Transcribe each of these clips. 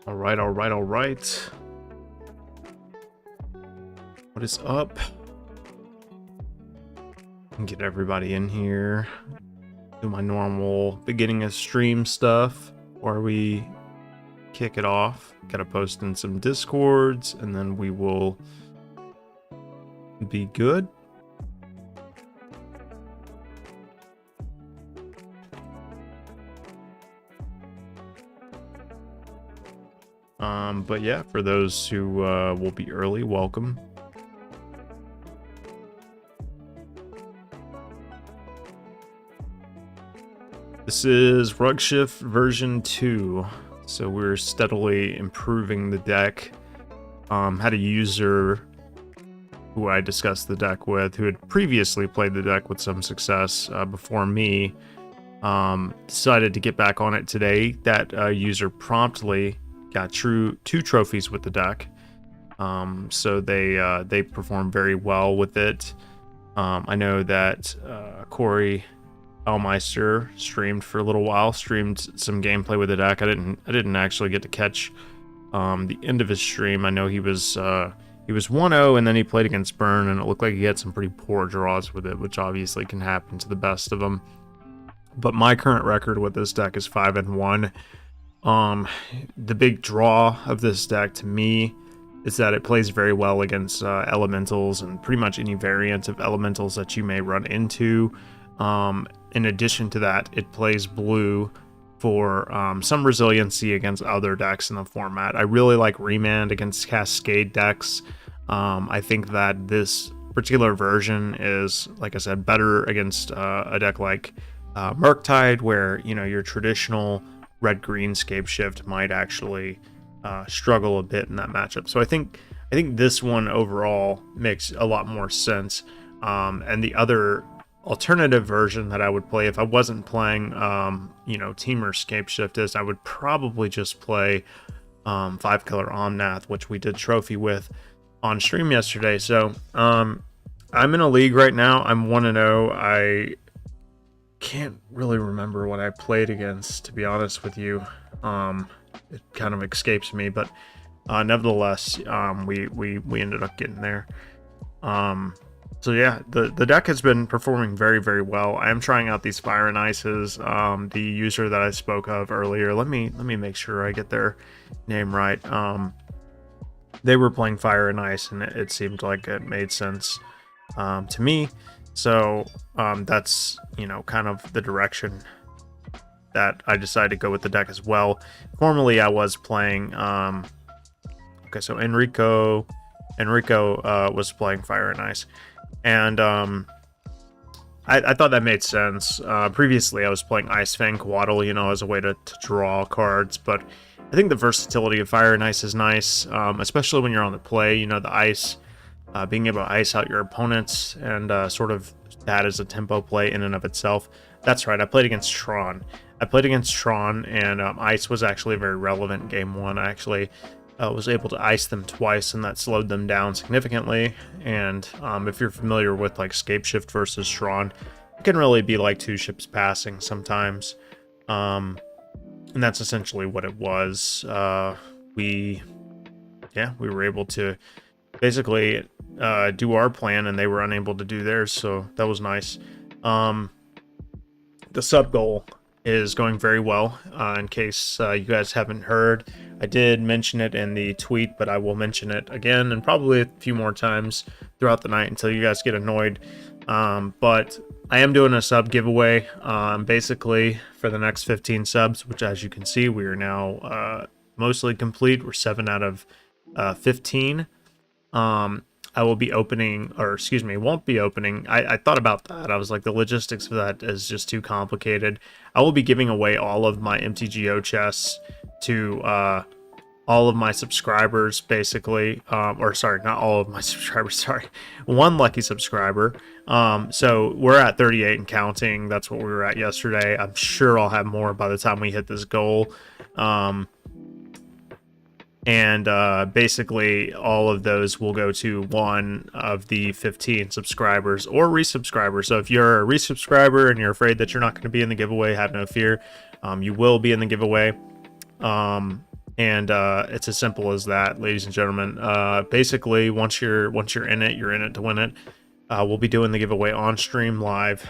All right, all right, all right. What is up? Get everybody in here. Do my normal beginning of stream stuff where we kick it off. Gotta post in some discords and then we will be good. But yeah, for those who will be early, welcome. This is Scapeshift version 2, so we're steadily improving the deck. Had a user who I discussed the deck with, who had previously played the deck with some success before me, decided to get back on it today. That user promptly got two trophies with the deck, so they performed very well with it. I know that Corey Elmeister streamed for a little while, streamed some gameplay with the deck. I didn't actually get to catch the end of his stream. I know he was 1-0 and then he played against Burn and it looked like he had some pretty poor draws with it, which obviously can happen to the best of them. But my current record with this deck is 5-1. The big draw of this deck to me is that it plays very well against elementals and pretty much any variant of elementals that you may run into. In addition to that, it plays blue for some resiliency against other decks in the format. I really like Remand against Cascade decks. I think that this particular version is, like I said, better against a deck like Murktide, where your traditional red-green Scapeshift might actually struggle a bit in that matchup. So I think this one overall makes a lot more sense. And the other alternative version that I would play if I wasn't playing Teamer Scapeshift is I would probably just play 5-color Omnath, which we did trophy with on stream yesterday. So I'm in a league right now. I'm 1-0. I can't really remember what I played against, to be honest with you. It kind of escapes me, but nevertheless, we ended up getting there. So yeah, the deck has been performing very, very well. I am trying out these Fire and Ices. The user that I spoke of earlier, let me make sure I get their name right. They were playing Fire and Ice, and it seemed like it made sense to me. So that's kind of the direction that I decided to go with the deck as well. Formerly, I was playing. Okay, so Enrico was playing Fire and Ice, and I thought that made sense. Previously, I was playing Ice Fang Coatl, as a way to draw cards, but I think the versatility of Fire and Ice is nice, especially when you're on the play. The ice, being able to ice out your opponents, and sort of that is a tempo play in and of itself. That's right, I played against Tron. And ice was actually very relevant in game one. I actually was able to ice them twice, and that slowed them down significantly. And if you're familiar with like Scapeshift versus Tron, it can really be like two ships passing sometimes. And that's essentially what it was. We were able to basically do our plan, and they were unable to do theirs, so that was nice. The sub goal is going very well. In case you guys haven't heard, I did mention it in the tweet, but I will mention it again and probably a few more times throughout the night until you guys get annoyed. But I am doing a sub giveaway, basically for the next 15 subs, which, as you can see, we are now mostly complete. We're 7 out of 15. I will be opening, won't be opening. I thought about that. I was like, the logistics of that is just too complicated. I will be giving away all of my MTGO chests to all of my subscribers, basically. Or sorry, not all of my subscribers, sorry. One lucky subscriber. So we're at 38 and counting. That's what we were at yesterday. I'm sure I'll have more by the time we hit this goal. And basically all of those will go to one of the 15 subscribers or resubscribers. So if you're a resubscriber and you're afraid that you're not going to be in the giveaway, have no fear. You will be in the giveaway. And it's as simple as that, ladies and gentlemen. Basically, once you're in it, you're in it to win it. We'll be doing the giveaway on stream live.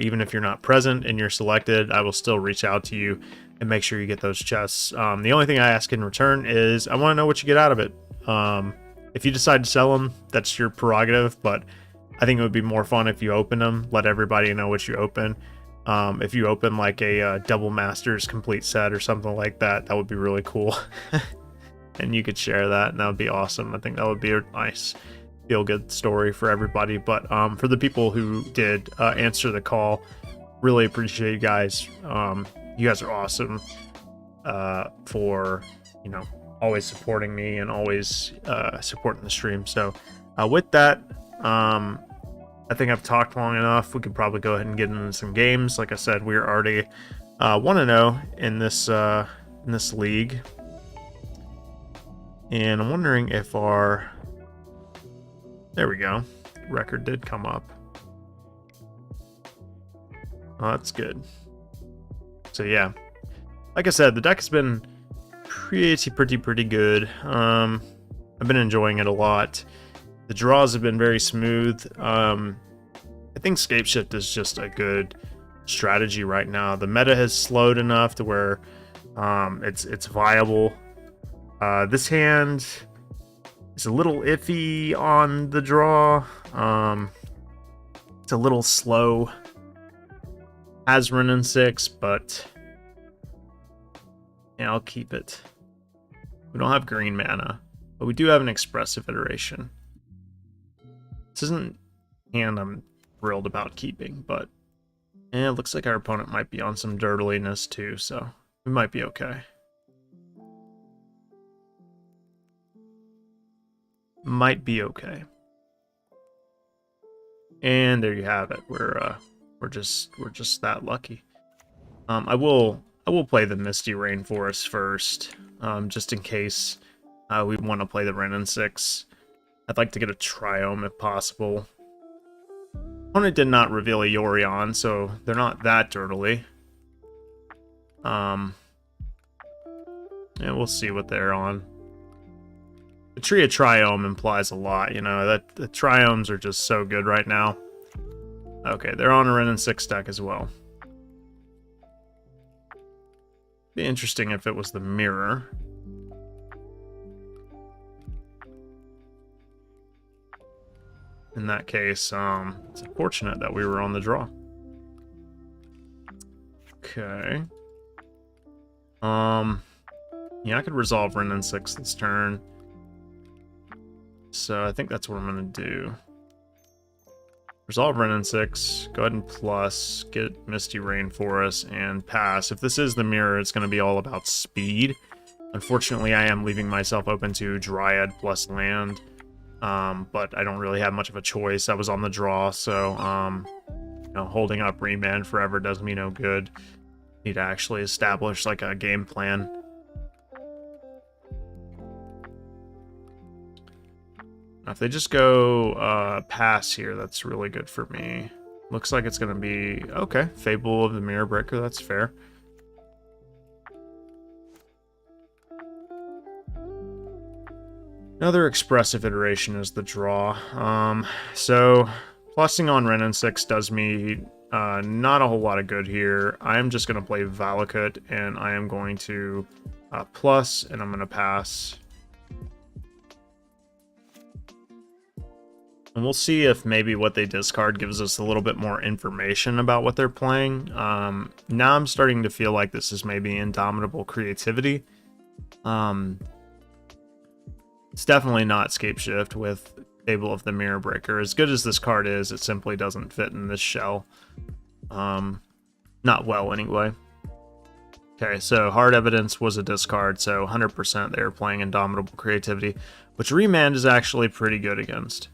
Even if you're not present and you're selected, I will still reach out to you and make sure you get those chests. The only thing I ask in return is I want to know what you get out of it. If you decide to sell them, that's your prerogative, but I think it would be more fun if you open them, let everybody know what you open. If you open like a double masters complete set or something like that, that would be really cool. And you could share that, and that would be awesome. I think that would be a nice feel good story for everybody. But for the people who did answer the call, really appreciate you guys. You guys are awesome for, you know, always supporting me and always supporting the stream. So with that, I think I've talked long enough. We could probably go ahead and get into some games. Like I said, we're already 1-0 in this league, and I'm wondering if our there we go, record did come up. Oh, that's good. So yeah, like I said, the deck has been pretty good. I've been enjoying it a lot. The draws have been very smooth. I think Scapeshift is just a good strategy right now. The meta has slowed enough to where it's viable. This hand is a little iffy on the draw. It's a little slow. Has Renin 6, but yeah, I'll keep it. We don't have green mana, but we do have an expressive iteration. This isn't a hand I'm thrilled about keeping, but it looks like our opponent might be on some dirtliness too, so we might be okay. Might be okay. And there you have it. We're just that lucky. I will play the Misty Rainforest first, just in case we want to play the Renin 6. I'd like to get a Triome if possible. Opponent did not reveal a Yorion, so they're not that dirtily. Yeah, we'll see what they're on. The Tree of Triome implies a lot, you know, that the Triomes are just so good right now. Okay, they're on a Renin 6 deck as well. Be interesting if it was the Mirror. In that case, it's unfortunate that we were on the draw. Okay. Yeah, I could resolve Renin 6 this turn. So I think that's what I'm gonna do. Resolve Renin 6, go ahead and plus, get Misty Rainforest, and pass. If this is the Mirror, it's gonna be all about speed. Unfortunately, I am leaving myself open to Dryad plus land. But I don't really have much of a choice. I was on the draw, so you know, holding up Remand forever does me no good. Need to actually establish like a game plan. Now, if they just go pass here, that's really good for me. Looks like it's gonna be okay. Fable of the Mirror Breaker, that's fair. Another expressive iteration is the draw. So plussing on Renin 6 does me not a whole lot of good here. I am just going to play Valakut, and I am going to plus, and I'm going to pass. And we'll see if maybe what they discard gives us a little bit more information about what they're playing. Now I'm starting to feel like this is maybe Indomitable Creativity. It's definitely not Scapeshift with Fable of the Mirror Breaker. As good as this card is, it simply doesn't fit in this shell. Not well, anyway. Okay, so Hard Evidence was a discard, so 100% they were playing Indomitable Creativity, which Remand is actually pretty good against.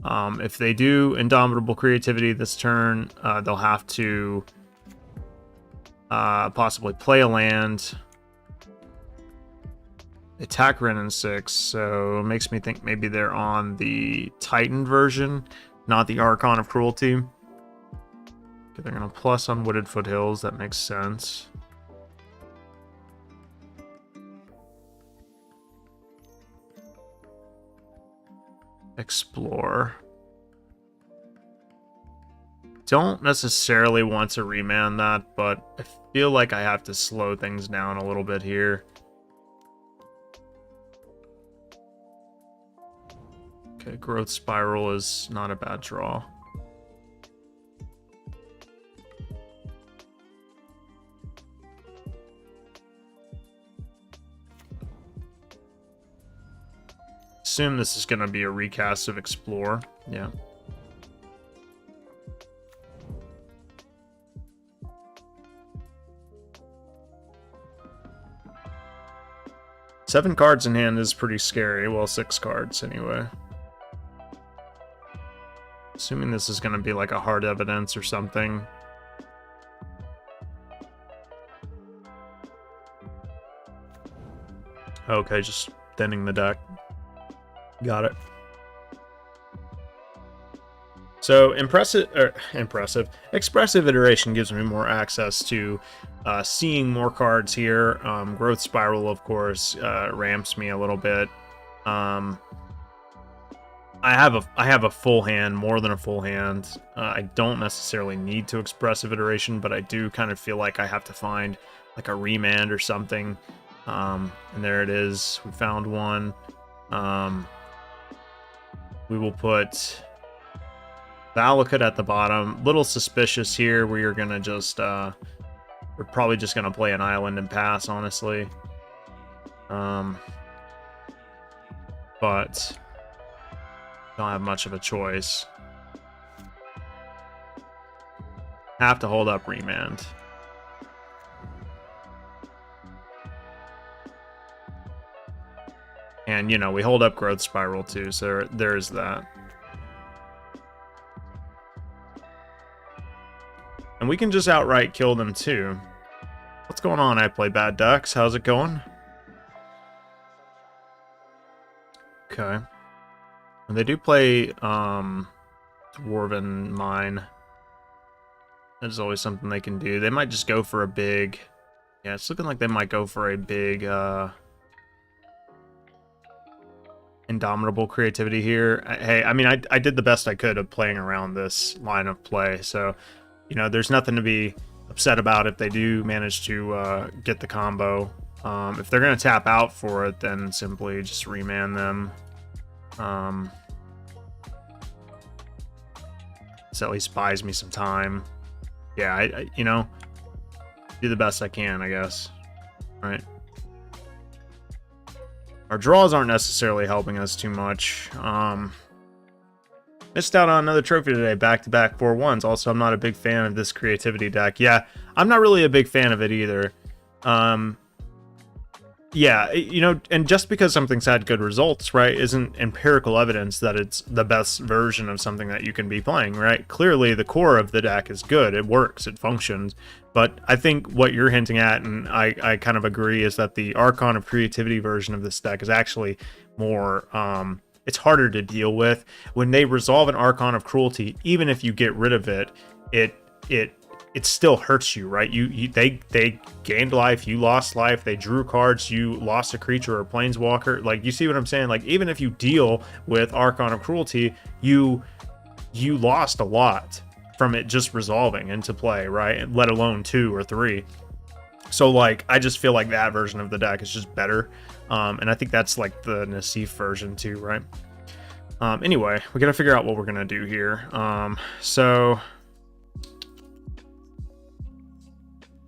If they do Indomitable Creativity this turn, they'll have to possibly play a land, attack Renin 6, so it makes me think maybe they're on the Titan version, not the Archon of Cruelty. Okay, they're going to plus on Wooded Foothills, that makes sense. Explore. Don't necessarily want to remand that, but I feel like I have to slow things down a little bit here. Okay, growth spiral is not a bad draw. Assume this is going to be a recast of Explore. Yeah. Seven cards in hand is pretty scary. Well, 6 cards anyway. Assuming this is going to be like a hard evidence or something. Okay, just thinning the deck. Got it. So expressive iteration gives me more access to seeing more cards here. Growth spiral, of course, ramps me a little bit. I have a full hand, more than a full hand. I don't necessarily need to expressive iteration, but I do kind of feel like I have to find like a remand or something. And there it is. We found one. We will put Valakut at the bottom. Little suspicious here. We are gonna just we're probably just gonna play an island and pass, honestly. But don't have much of a choice. Have to hold up remand. And, you know, we hold up growth spiral too, so there's that. And we can just outright kill them too. What's going on? I play bad ducks. How's it going? Okay. And they do play Dwarven Mine. That is always something they can do. They might just go for a big... Yeah, it's looking like they might go for a big Indomitable creativity here. Hey, I mean, I did the best I could of playing around this line of play, so, you know, there's nothing to be upset about if they do manage to get the combo. If they're going to tap out for it, then simply just remand them. This at least buys me some time. Yeah, I you know, do the best I can, I guess. All right. Our draws aren't necessarily helping us too much. Missed out on another trophy today, back-to-back 4-1s. Also, I'm not a big fan of this creativity deck. Yeah, I'm not really a big fan of it either. Yeah, you know, and just because something's had good results, right, isn't empirical evidence that it's the best version of something that you can be playing, right? Clearly, the core of the deck is good. It works. It functions. But I think what you're hinting at, and I kind of agree, is that the Archon of Creativity version of this deck is actually more... it's harder to deal with. When they resolve an Archon of Cruelty, even if you get rid of it, it still hurts you, right? They gained life, you lost life, they drew cards, you lost a creature or a planeswalker. Like, you see what I'm saying? Like, even if you deal with Archon of Cruelty, you lost a lot from it just resolving into play, right? Let alone 2 or 3. So, like, I just feel like that version of the deck is just better. And I think that's like the Nassif version too, right? Anyway, we gotta figure out what we're gonna do here. So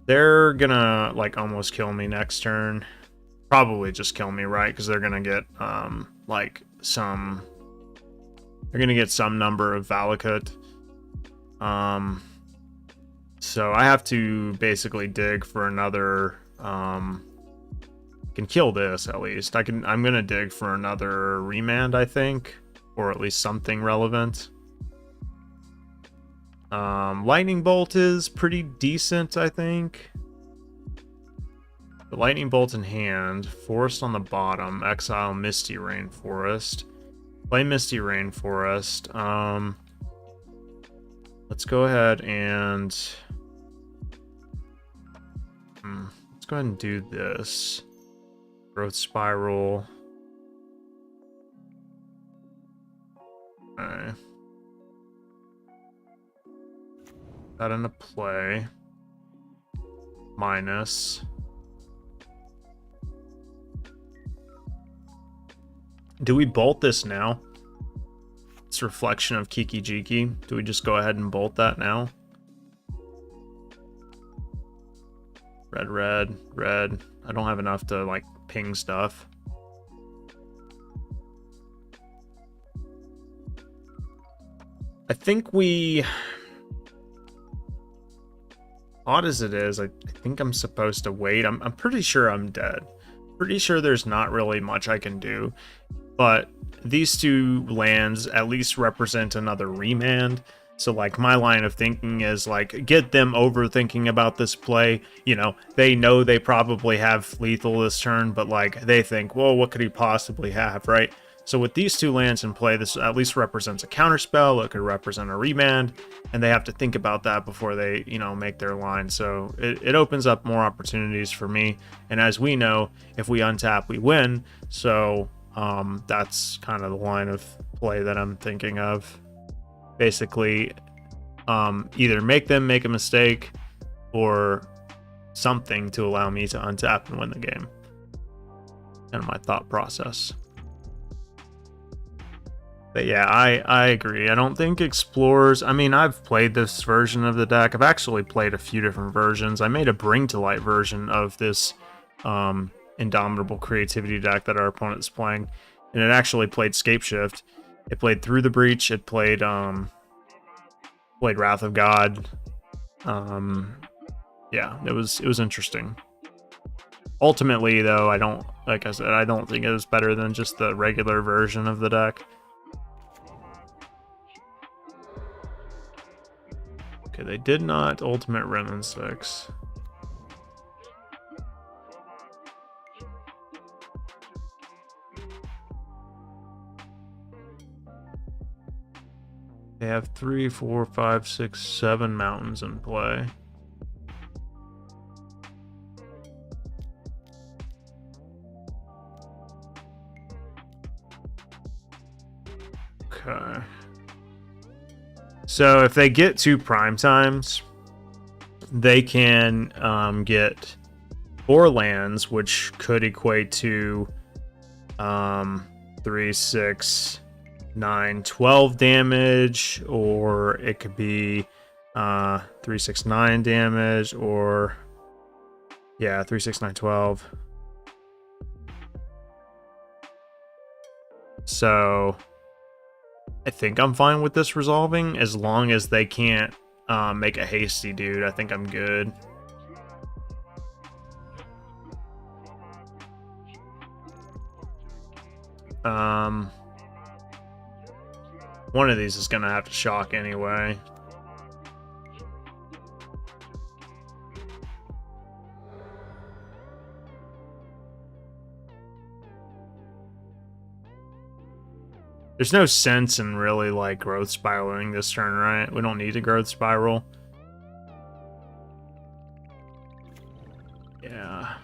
they're gonna like almost kill me next turn. Probably just kill me, right? Because they're gonna get like some... They're gonna get some number of Valakut. So I have to basically dig for another... can kill this at least. I'm gonna dig for another remand, I think, or at least something relevant. Lightning Bolt is pretty decent, I think. The Lightning Bolt in hand, Forest on the bottom, exile Misty Rainforest. Play Misty Rainforest. Let's go ahead and let's go ahead and do this. Growth Spiral. Okay. That into play. Minus. Do we bolt this now? It's reflection of Kiki Jiki. Do we just go ahead and bolt that now? Red, red, red. I don't have enough to like ping stuff. I think we... Odd as it is, I think I'm supposed to wait. I'm pretty sure I'm dead. Pretty sure there's not really much I can do. But these two lands at least represent another remand. So like my line of thinking is like get them overthinking about this play. You know they probably have lethal this turn, but like they think, well, what could he possibly have, right? So with these two lands in play, this at least represents a counterspell. It could represent a remand, and they have to think about that before they, make their line. So it opens up more opportunities for me. And as we know, if we untap, we win. So that's kind of the line of play that I'm thinking of. Basically, either make them make a mistake or something to allow me to untap and win the game. And my thought process. But yeah, I agree. I don't think Explorers... I mean, I've played this version of the deck. I've actually played a few different versions. I made a Bring to Light version of this Indomitable Creativity deck that our opponent's playing. And it actually played Scapeshift. It played Through the Breach. It played Wrath of God. Yeah, it was interesting. Ultimately, though, I don't think it was better than just the regular version of the deck. Okay, they did not ultimate Renin 6. They have 3, 4, 5, 6, 7 mountains in play. Okay. So if they get 2 prime times, they can get 4 lands, which could equate to 3, 6, 9, 12 damage, or it could be 3, 6, 9 damage, or yeah, 3, 6, 9, 12. So I think I'm fine with this resolving as long as they can't make a hasty dude. I think I'm good. One of these is gonna have to shock anyway. There's no sense in really like growth spiraling this turn, right? We don't need to growth spiral. Yeah.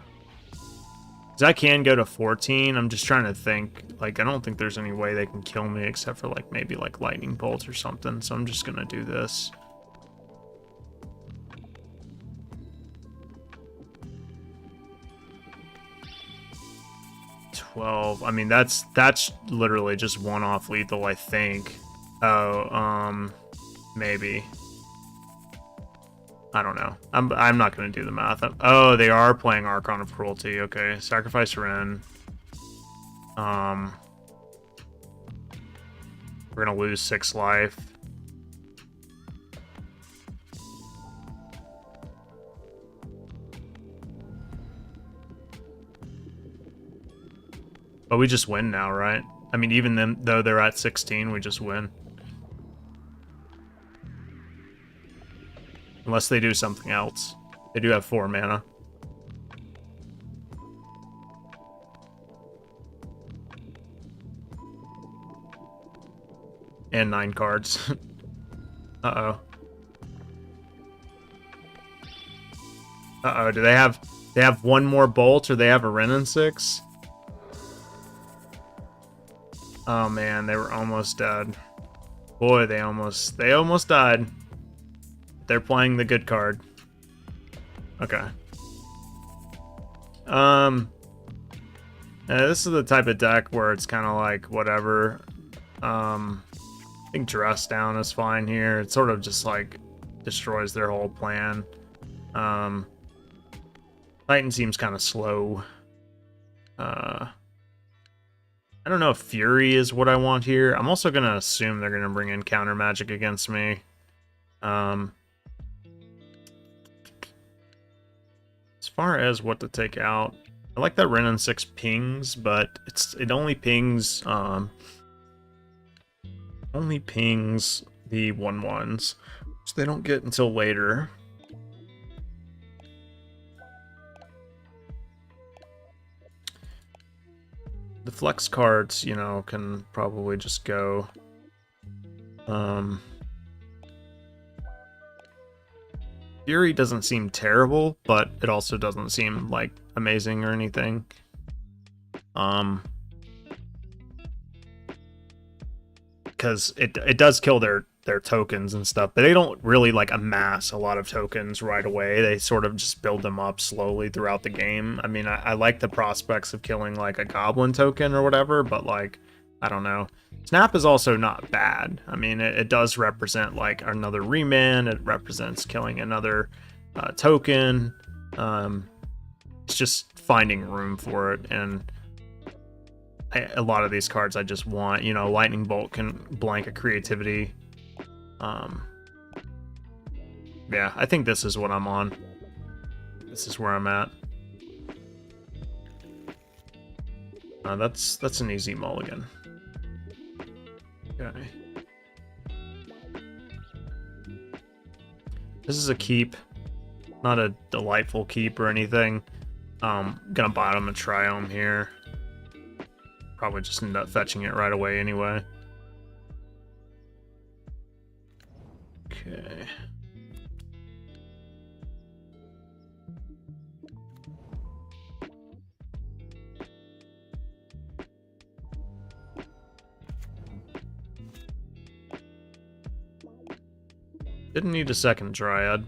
Because I can go to 14. I'm just trying to think. Like, I don't think there's any way they can kill me except for like maybe like lightning bolt or something. So I'm just gonna do this. I mean, that's literally just one-off lethal, I think. Oh, maybe. I don't know. I'm not gonna do the math. Oh, they are playing Archon of Cruelty. Okay, sacrifice Ren. We're gonna lose 6 life. But we just win now, right? I mean, even then, though they're at 16, we just win. Unless they do something else. They do have 4 mana. And 9 cards. Uh-oh. Uh-oh, do they have 1 more bolt, or they have a Renin 6? Oh man, they were almost dead. Boy, they almost died. They're playing the good card. Okay. This is the type of deck where it's kind of like whatever. I think Dress Down is fine here. It sort of just like destroys their whole plan. Titan seems kind of slow. I don't know if Fury is what I want here. I'm also gonna assume they're gonna bring in counter magic against me. As far as what to take out, I like that Renin 6 pings, but it only pings the 1/1s, which they don't get until later. The flex cards, you know, can probably just go. Fury doesn't seem terrible, but it also doesn't seem like amazing or anything. Because it does kill their tokens and stuff, but they don't really like amass a lot of tokens right away. They sort of just build them up slowly throughout the game. I mean, I like the prospects of killing like a goblin token or whatever, but like, I don't know. Snap is also not bad. I mean, it does represent like another remand. It represents killing another token. It's just finding room for it, and a lot of these cards I just want. You know, Lightning Bolt can blank a creativity. Yeah, I think this is what I'm on. This is where I'm at. That's an easy mulligan. Okay. This is a keep, not a delightful keep or anything. Gonna bottom a Triome here. Probably just end up fetching it right away anyway. Okay. Didn't need a second Dryad.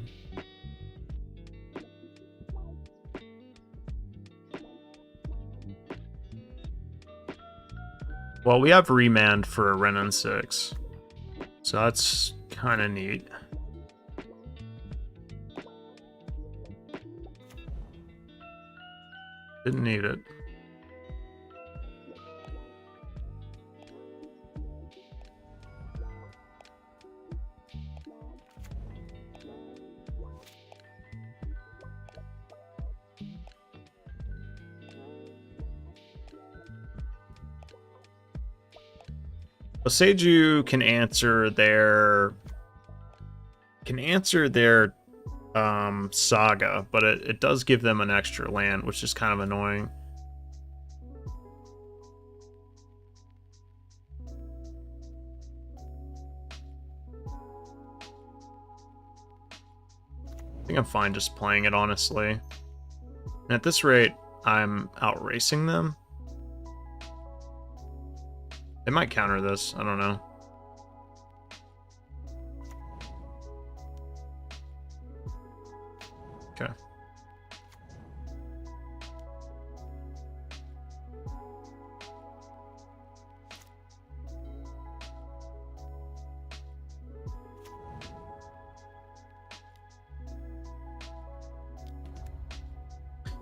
Well, we have remand for a Renin 6, so that's kind of neat. Didn't need it. Seiju can answer their Saga, but it does give them an extra land, which is kind of annoying. I think I'm fine just playing it, honestly. And at this rate, I'm outracing them. They might counter this, I don't know. Okay.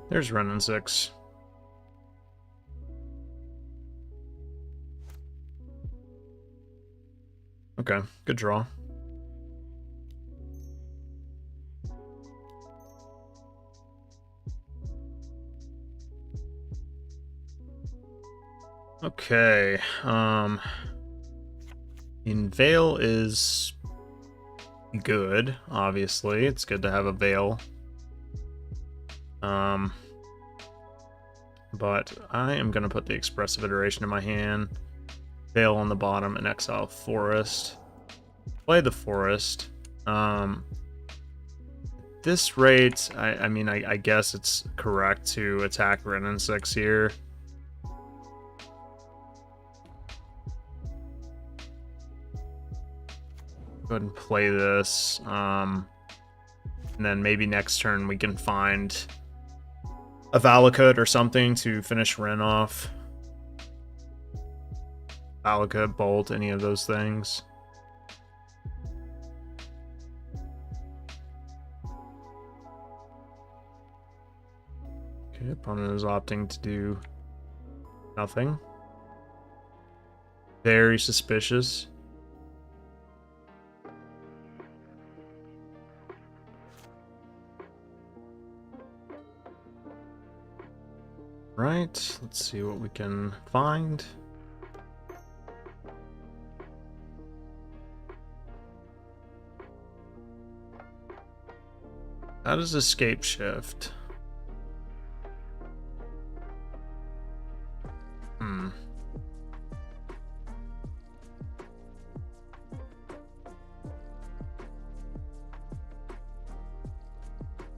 There's Renin 6. Okay, good draw. Okay, Veil is good, obviously. It's good to have a Veil. But I am gonna put the Expressive Iteration in my hand. Veil on the bottom and exile Forest. Play the Forest. This rate, I mean, I guess it's correct to attack Renin 6 here. Go ahead and play this. And then maybe next turn we can find a Valakut or something to finish Ren off. Valakut, Bolt, any of those things. Okay, opponent is opting to do nothing. Very suspicious. Right, let's see what we can find. That is Scapeshift.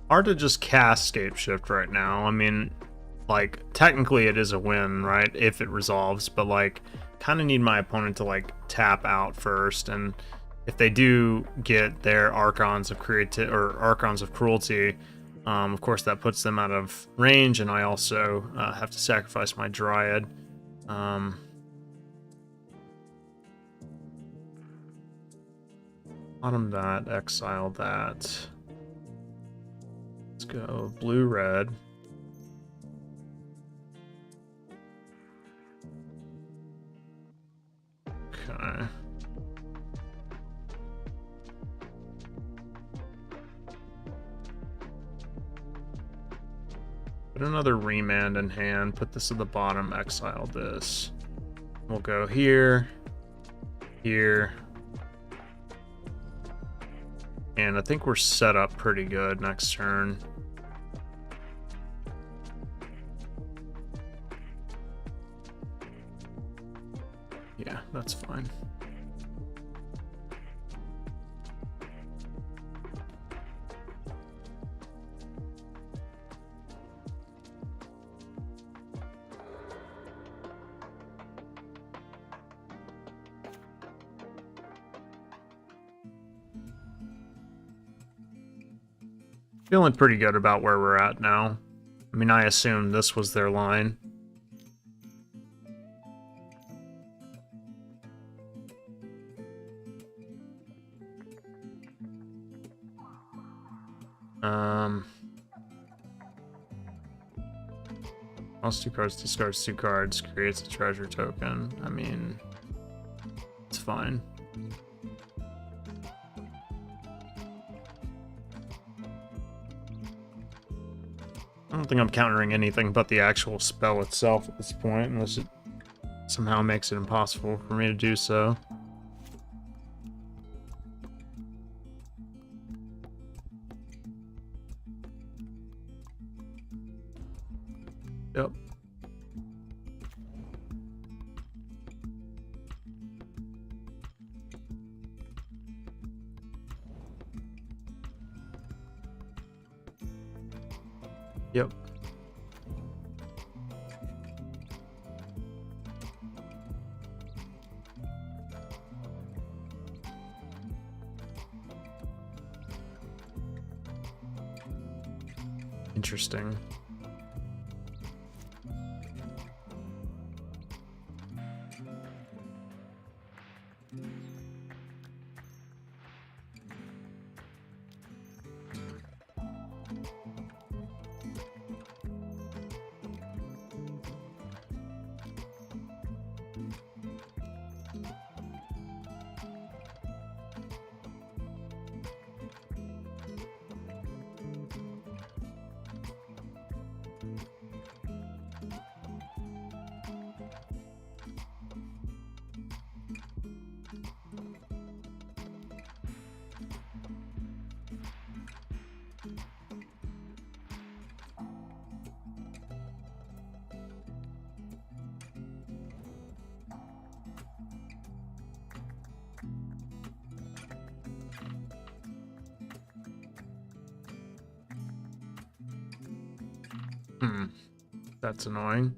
Hard to just cast Scapeshift right now. I mean, like, technically it is a win, right? If it resolves, but like, kind of need my opponent to like tap out first, and if they do get their Archons of Creativity or Archons of Cruelty, of course that puts them out of range, and I also have to sacrifice my Dryad. Bottom that, exile that. Let's go blue-red. Okay. Put another remand in hand, put this at the bottom, exile this. We'll go here, here. And I think we're set up pretty good next turn. Yeah, that's fine. Feeling pretty good about where we're at now. I mean, I assumed this was their line. Lost 2 cards, discards 2 cards, creates a treasure token. I mean, it's fine. I don't think I'm countering anything but the actual spell itself at this point, unless it somehow makes it impossible for me to do so. Yep. Yep. Interesting. That's annoying.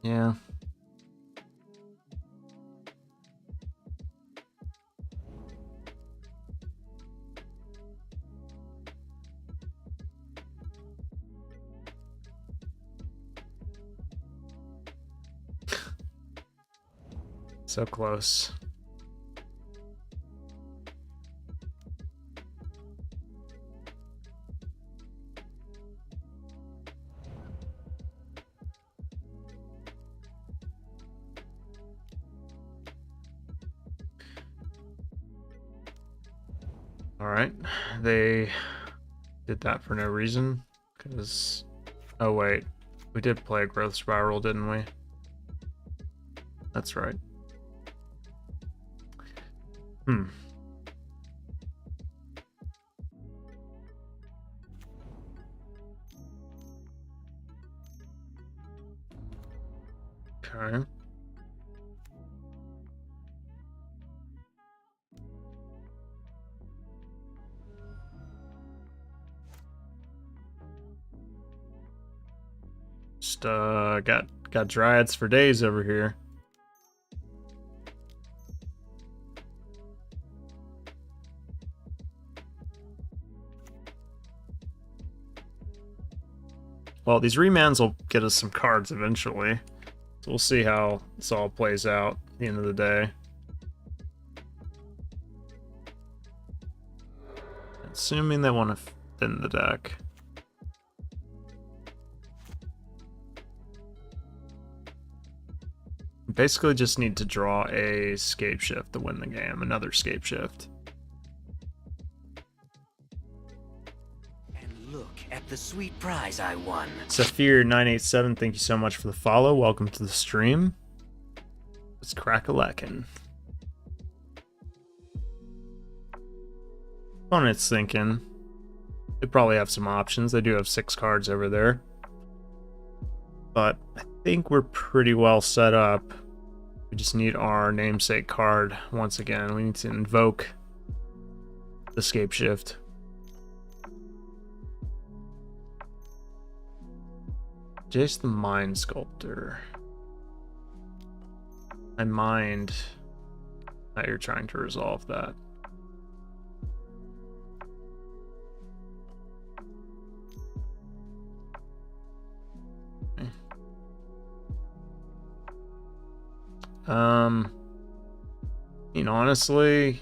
Yeah. So close. Alright, they did that for no reason, because... Oh wait, we did play a growth spiral, didn't we? That's right. Okay. Just got dryads for days over here. Well, these remans will get us some cards eventually. So we'll see how this all plays out at the end of the day. Assuming they want to thin the deck. Basically just need to draw a Scapeshift to win the game. Another Scapeshift. And look at the sweet prize I won. Saphir987, thank you so much for the follow. Welcome to the stream. Let's crack a lackin'. Opponent's thinking. They probably have some options. They do have 6 cards over there. But I think we're pretty well set up. We just need our namesake card once again. We need to invoke the Scapeshift. Jace the Mind Sculptor. I mind that you're trying to resolve that. You know, honestly,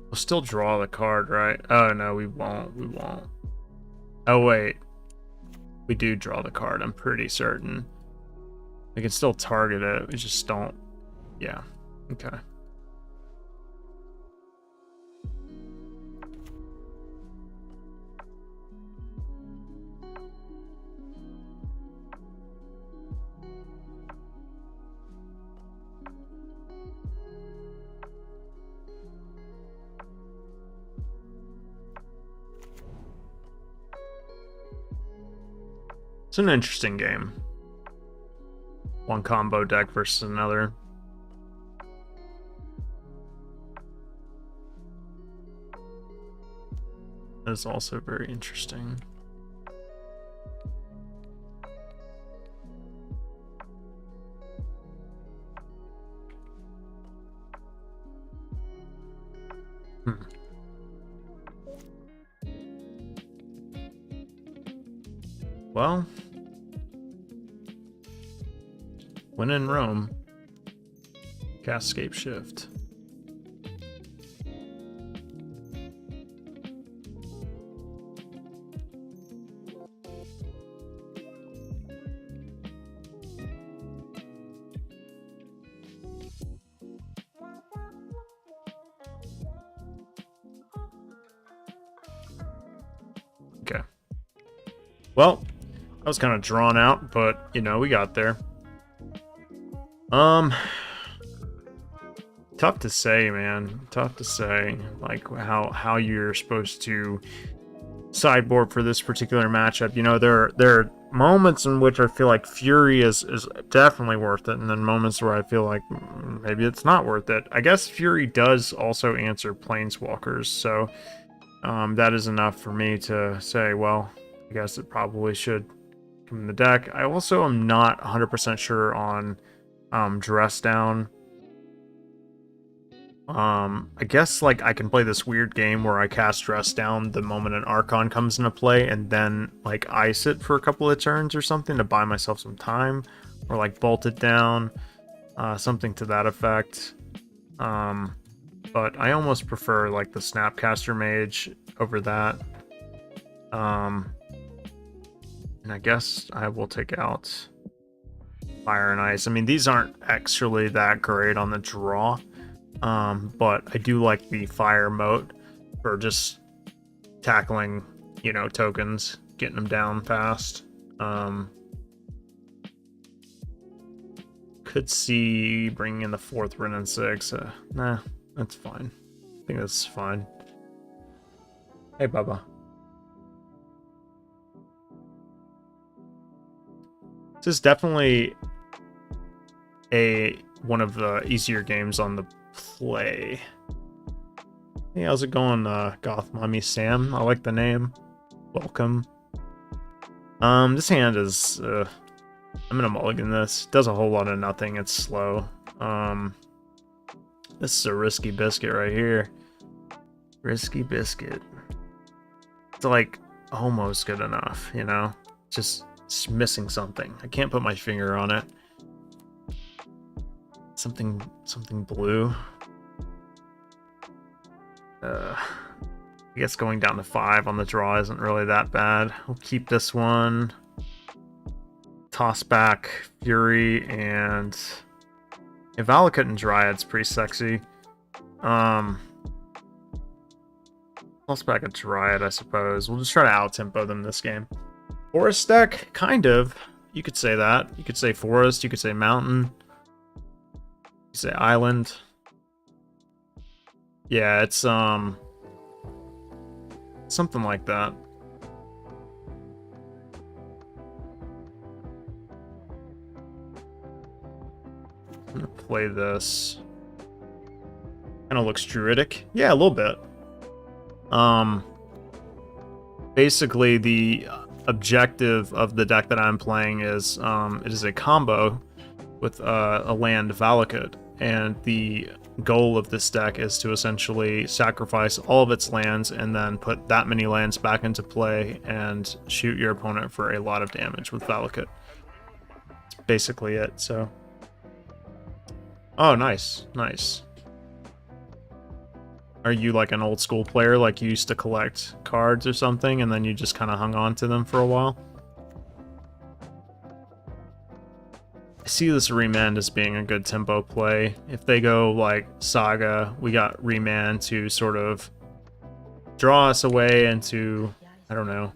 we'll still draw the card, right? Oh, no, we won't. We won't. Oh, wait. We do draw the card, I'm pretty certain. We can still target it. We just don't. Yeah. Okay. It's an interesting game. One combo deck versus another. That is also very interesting. Well, when in Rome, cast Scapeshift. Okay. Well, I was kind of drawn out, but, you know, we got there. Tough to say, man. Tough to say, like, how you're supposed to sideboard for this particular matchup. You know, there are moments in which I feel like Fury is definitely worth it, and then moments where I feel like maybe it's not worth it. I guess Fury does also answer Planeswalkers, so that is enough for me to say, well, I guess it probably should come in the deck. I also am not 100% sure on Dress Down. I guess like I can play this weird game where I cast Dress Down the moment an Archon comes into play and then like ice it for a couple of turns or something to buy myself some time, or like bolt it down, something to that effect. But I almost prefer like the Snapcaster Mage over that. And I guess I will take out Fire and Ice. I mean, these aren't actually that great on the draw. But I do like the fire moat for just tackling, you know, tokens, getting them down fast. Could see bringing in the 4th Ren and 6. Nah, that's fine. I think that's fine. Hey, Bubba. This is definitely one of the easier games on the play. Hey, how's it going, Goth Mommy Sam? I like the name. Welcome. This hand is, I'm gonna mulligan this. Does a whole lot of nothing. It's slow. This is a risky biscuit right here. Risky biscuit. It's like almost good enough, you know? Just missing something. I can't put my finger on it. Something blue. I guess going down to 5 on the draw isn't really that bad. We'll keep this one. Toss back Fury and Valakut and Dryad's pretty sexy. Toss back a Dryad, I suppose. We'll just try to out-tempo them this game. Forest deck? Kind of. You could say that. You could say forest, you could say mountain. You could say island. Yeah, it's something like that. I'm gonna play this. Kind of looks druidic. Yeah, a little bit. Basically the objective of the deck that I'm playing is it is a combo with a land Valakut, and the goal of this deck is to essentially sacrifice all of its lands and then put that many lands back into play and shoot your opponent for a lot of damage with Valakut. That's basically it, so. Oh, nice, nice. Are you like an old school player, like you used to collect cards or something and then you just kind of hung on to them for a while? I see this Remand as being a good tempo play. If they go like Saga, we got Remand to sort of draw us away into, I don't know,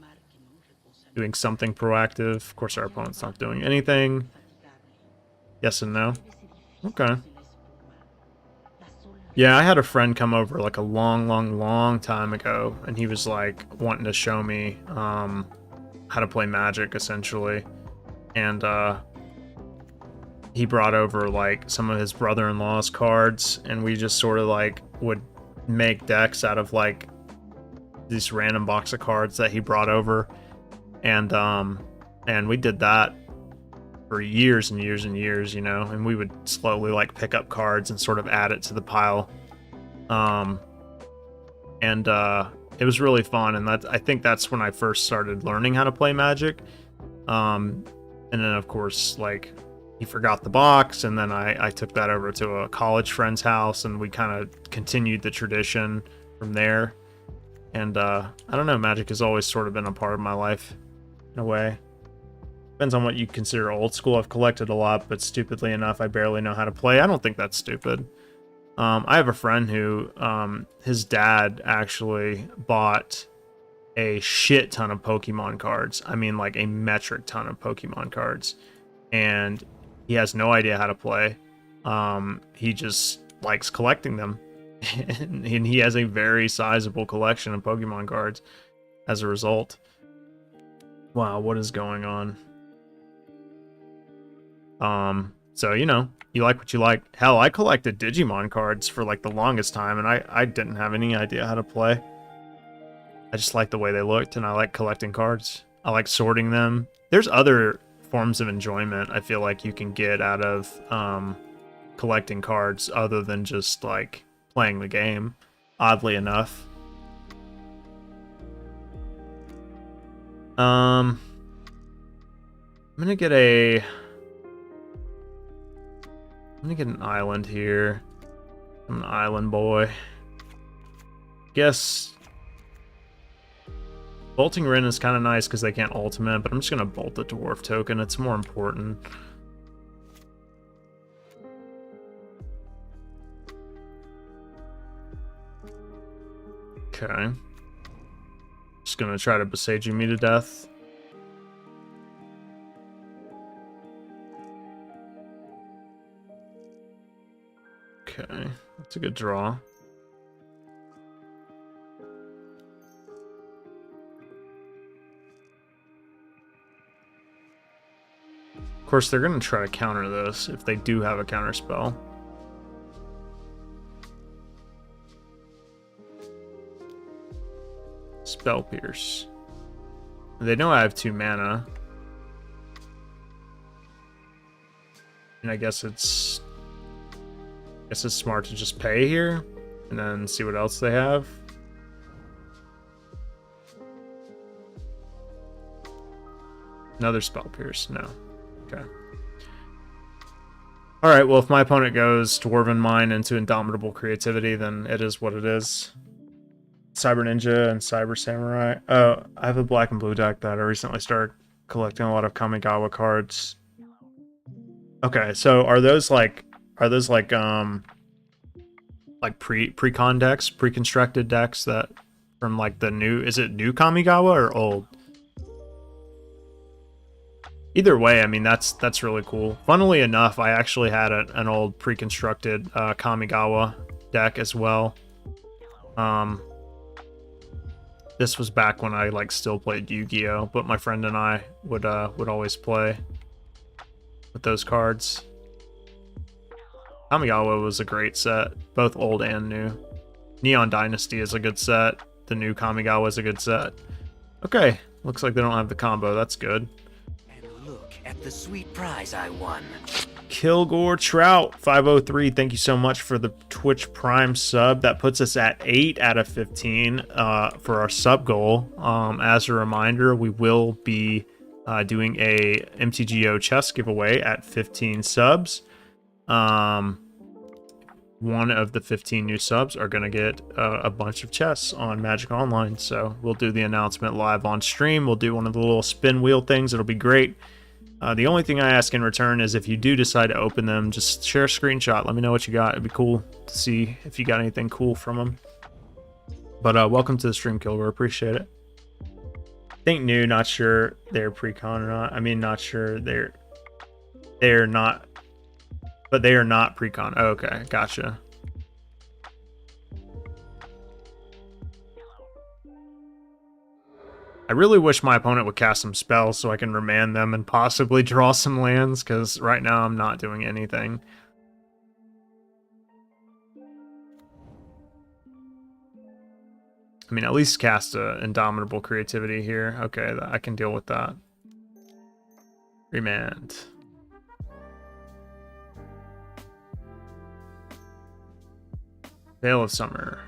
doing something proactive. Of course, our opponent's not doing anything. Yes and no. Okay. Yeah, I had a friend come over like a long time ago, and he was like wanting to show me how to play Magic, essentially. And he brought over like some of his brother-in-law's cards, and we just sort of like would make decks out of like this random box of cards that he brought over. And we did that for years and years and years, you know, and we would slowly like pick up cards and sort of add it to the pile. It was really fun, and I think that's when I first started learning how to play Magic. And then of course, like, he forgot the box, and then I took that over to a college friend's house, and we kind of continued the tradition from there. And I don't know, Magic has always sort of been a part of my life in a way. Depends on what you consider old school. I've collected a lot, but stupidly enough, I barely know how to play. I don't think that's stupid. I have a friend who, his dad actually bought a shit ton of Pokemon cards. I mean, like a metric ton of Pokemon cards. And he has no idea how to play. He just likes collecting them. And he has a very sizable collection of Pokemon cards as a result. Wow, what is going on? So, you know, you like what you like. Hell, I collected Digimon cards for like the longest time, and I didn't have any idea how to play. I just like the way they looked, and I like collecting cards. I like sorting them. There's other forms of enjoyment I feel like you can get out of collecting cards other than just like playing the game, oddly enough. I'm gonna get an island here. I'm an island boy. Guess bolting Rin is kind of nice because they can't ultimate, but I'm just gonna bolt the dwarf token. It's more important. Okay. Just gonna try to Besage me to death. Okay, that's a good draw. Of course, they're gonna try to counter this if they do have a counter spell. Spell Pierce. They know I have 2 mana. And I guess it's smart to just pay here and then see what else they have. Another Spell Pierce. No. Okay. Alright, well, if my opponent goes Dwarven Mine into Indomitable Creativity, then it is what it is. Cyber Ninja and Cyber Samurai. Oh, I have a black and blue deck that I recently started collecting a lot of Kamigawa cards. Okay, so are those like pre-con decks, pre-constructed decks that from like the new, is it new Kamigawa or old? Either way, I mean, that's really cool. Funnily enough, I actually had an old pre-constructed Kamigawa deck as well. This was back when I like still played Yu-Gi-Oh, but my friend and I would always play with those cards. Kamigawa was a great set, both old and new. Neon Dynasty is a good set. The new Kamigawa is a good set. Okay, looks like they don't have the combo. That's good. And look at the sweet prize I won. Kilgore Trout 503, thank you so much for the Twitch Prime sub. That puts us at 8 out of 15 for our sub goal. As a reminder, we will be doing a MTGO chest giveaway at 15 subs. One of the 15 new subs are going to get a bunch of chests on Magic Online, so we'll do the announcement live on stream. We'll do one of the little spin wheel things. It'll be great. The only thing I ask in return is if you do decide to open them, just share a screenshot. Let me know what you got. It'd be cool to see if you got anything cool from them. But welcome to the stream, Kilgore. Appreciate it. Think new, not sure they're pre-con or not. I mean, not sure they're not, but they are not pre-con. Oh, okay, gotcha. I really wish my opponent would cast some spells so I can remand them and possibly draw some lands, because right now I'm not doing anything. I mean, at least cast a Indomitable Creativity here. Okay, I can deal with that. Remand. Veil of Summer.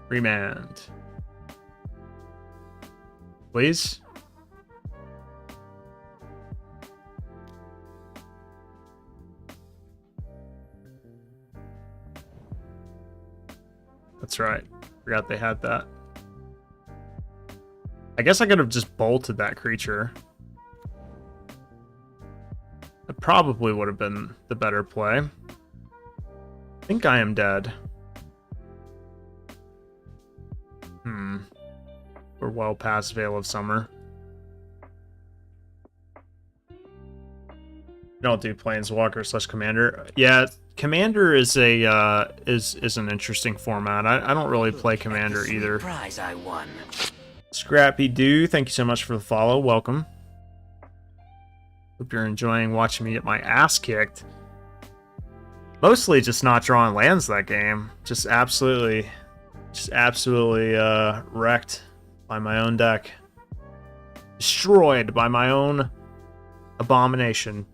Remand. Please? That's right. Forgot they had that. I guess I could have just bolted that creature. That probably would have been the better play. I think I am dead. We're well past Veil of Summer. Don't do Planeswalker / Commander. Yeah, Commander is a is an interesting format. I don't really play Commander either. Prize I won. Scrappy Doo, thank you so much for the follow. Welcome. Hope you're enjoying watching me get my ass kicked. Mostly just not drawing lands that game. Just absolutely wrecked by my own deck. Destroyed by my own abomination.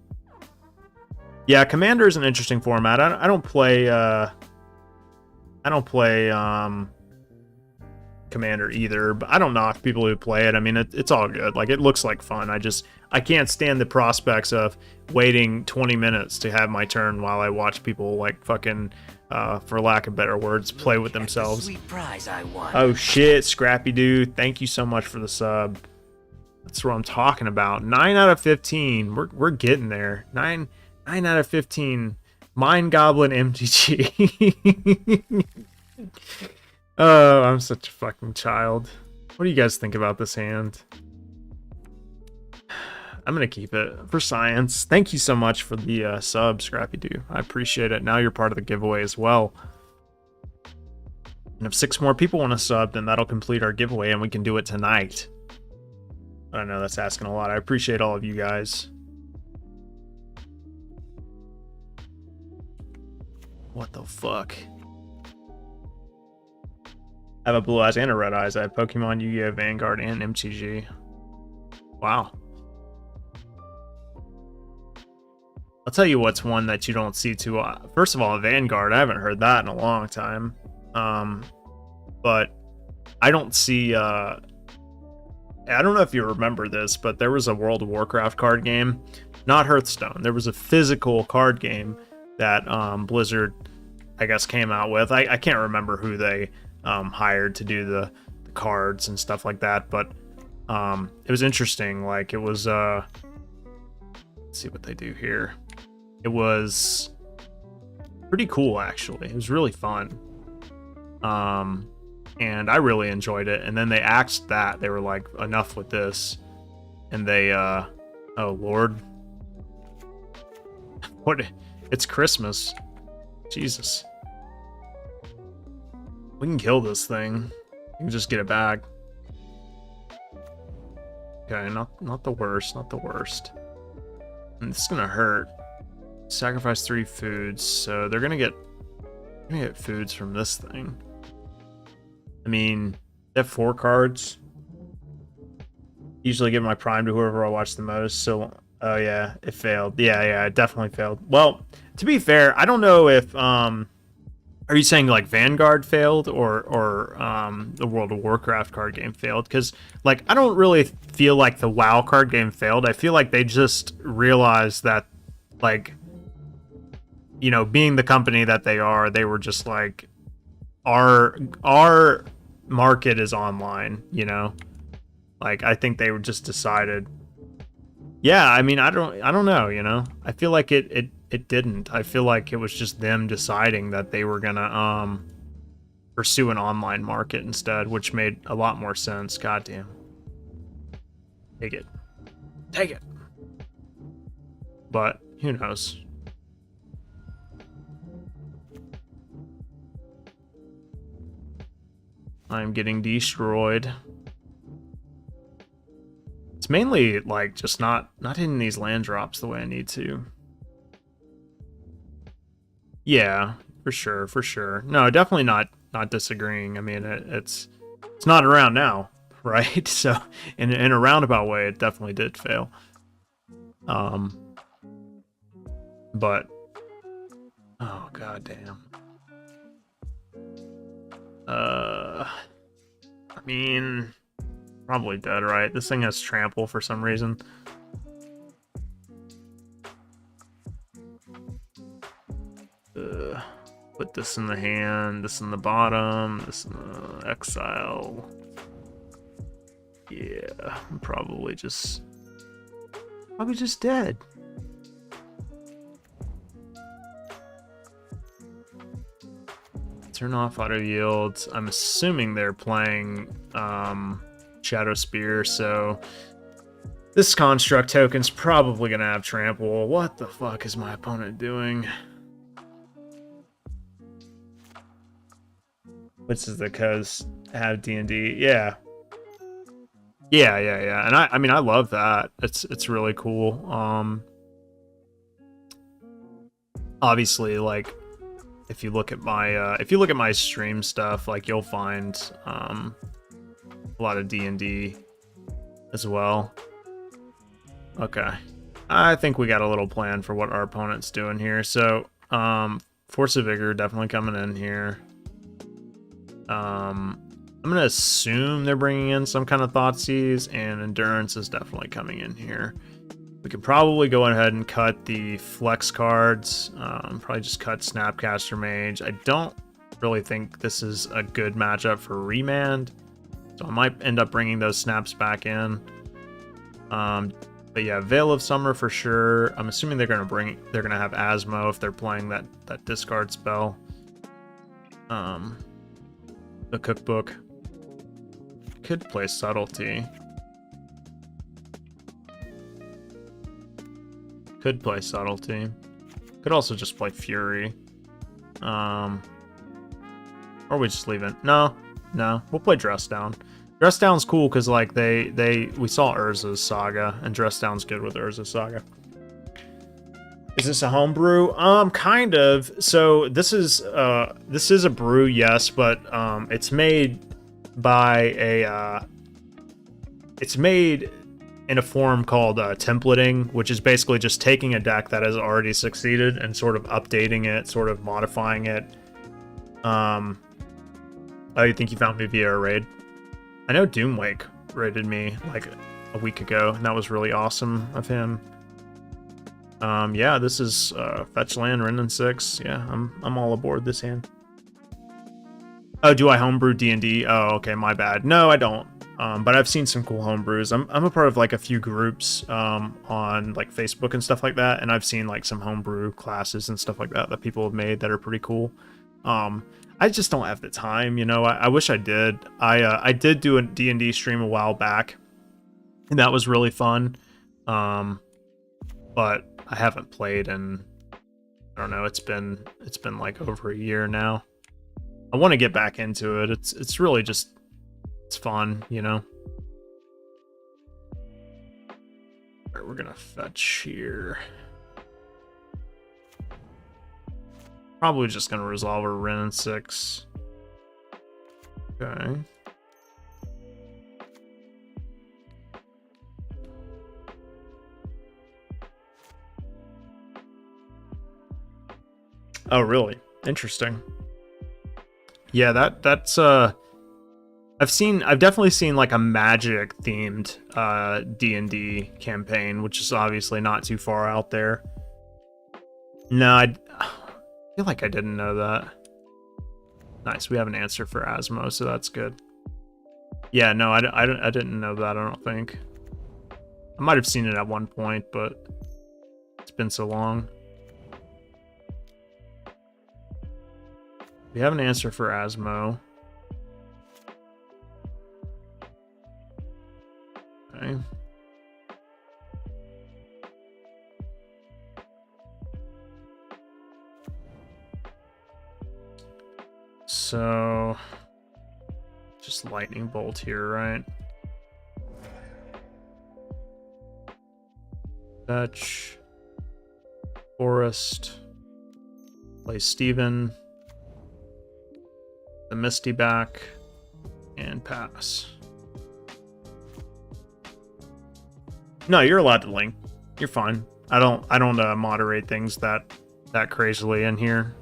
Yeah, Commander is an interesting format. I don't play Commander either, but I don't knock people who play it. I mean, it's all good. Like, it looks like fun. I can't stand the prospects of waiting 20 minutes to have my turn while I watch people, like, fucking, for lack of better words, play with themselves. Sweet prize I won. Oh shit, Scrappy Dude, thank you so much for the sub. That's what I'm talking about. 9 out of 15. We're getting there. 9 out of 15. Mind Goblin MTG. Oh, I'm such a fucking child. What do you guys think about this hand? I'm gonna keep it for science. Thank you so much for the sub, Scrappy Doo. I appreciate it. Now you're part of the giveaway as well. And if 6 more people want to sub, then that'll complete our giveaway and we can do it tonight. I know that's asking a lot. I appreciate all of you guys. What the fuck? I have a Blue Eyes and a Red Eyes. I have Pokemon, Yu-Gi-Oh, Vanguard, and MTG. Wow. I'll tell you what's one that you don't see too. First of all, Vanguard. I haven't heard that in a long time. But I don't see. I don't know if you remember this, but there was a World of Warcraft card game, not Hearthstone. There was a physical card game that Blizzard, I guess, came out with. I can't remember who they hired to do the cards and stuff like that, but it was interesting. Like, it was let's see what they do here. It was pretty cool, actually. It was really fun, and I really enjoyed it. And then they axed that. They were like, enough with this, and they oh lord, what? It's Christmas. Jesus. We can kill this thing. We can just get it back. Okay, not the worst, not the worst. And this is gonna hurt. Sacrifice 3 foods, so they're gonna get foods from this thing. I mean, they have 4 cards. Usually give my prime to whoever I watch the most, so oh yeah, it failed. Yeah, it definitely failed. Well, to be fair, I don't know if are you saying like Vanguard failed or the World of Warcraft card game failed? Because like I don't really feel like the WoW card game failed. I feel like they just realized that, like, you know, being the company that they are, they were just like, our market is online, you know? Like, I think they were just decided. Yeah, I mean, I don't know, you know? I feel like it didn't. I feel like it was just them deciding that they were gonna pursue an online market instead, which made a lot more sense. Goddamn. Take it. Take it. But who knows? I'm getting destroyed. It's mainly like just not hitting these land drops the way I need to. Yeah, for sure. No, definitely not disagreeing. I mean, it's not around now, right? So in a roundabout way, it definitely did fail. But oh goddamn. I mean, probably dead, right? This thing has trample for some reason. Put this in the hand, this in the bottom, this in the exile. Yeah, I'm probably just dead. Turn off auto yields. I'm assuming they're playing Shadow Spear, so this construct token's probably gonna have trample. What the fuck is my opponent doing? Which is the cause have D&D? Yeah. And I mean I love that. It's really cool. obviously, like, if you look at my stream stuff, like, you'll find a lot of D&D as well. Okay. I think we got a little plan for what our opponent's doing here. So, Force of Vigor definitely coming in here. I'm gonna assume they're bringing in some kind of Thoughtseize, and Endurance is definitely coming in here. We could probably go ahead and cut the flex cards. Probably just cut Snapcaster Mage. I don't really think this is a good matchup for Remand, so I might end up bringing those snaps back in. But yeah, Veil of Summer for sure. I'm assuming they're gonna have Asmo if they're playing that discard spell. The Cookbook. Could play Subtlety. Could play Subtlety. Could also just play Fury. Or we just leave it. No, we'll play Dress Down. Dress Down's cool because like we saw Urza's Saga, and Dress Down's good with Urza's Saga. Is this a homebrew? Kind of. So this is a brew, yes, but it's made by it's made in a form called templating, which is basically just taking a deck that has already succeeded and sort of updating it, sort of modifying it. Oh, you think you found me via a raid? I know Doomwake raided me like a week ago, and that was really awesome of him. Yeah, this is fetch land, Renin 6. Yeah, I'm all aboard this hand. Oh, do I homebrew D&D? Oh, okay, my bad. No, I don't. But I've seen some cool homebrews. I'm a part of like a few groups on like Facebook and stuff like that, and I've seen like some homebrew classes and stuff like that people have made that are pretty cool. I just don't have the time, you know. I wish I did. I did do a D&D stream a while back, and that was really fun. But I haven't played in, I don't know, it's been like over a year now. I want to get back into it. It's really just, it's fun, you know. All right, we're gonna fetch here. Probably just gonna resolve a Renin 6. Okay. Oh, really? Interesting. Yeah, that's I've definitely seen like a magic themed D&D campaign, which is obviously not too far out there. No, I feel like I didn't know that. Nice, we have an answer for Asmo, so that's good. Yeah, no, I didn't know that, I don't think. I might have seen it at one point, but it's been so long. We have an answer for Asmo. Okay. So, just lightning bolt here, right? Fetch. Forest. Play Steven. The Misty back. And pass. No, you're allowed to link. You're fine. I don't moderate things that crazily in here.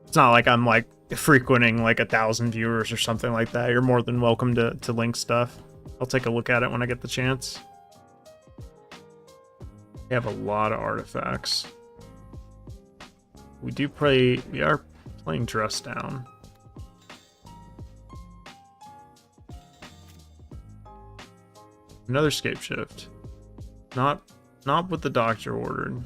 It's not like I'm like frequenting like 1,000 viewers or something like that. You're more than welcome to link stuff. I'll take a look at it when I get the chance. We have a lot of artifacts. We are playing Dress Down. Another Scapeshift. Not what the doctor ordered.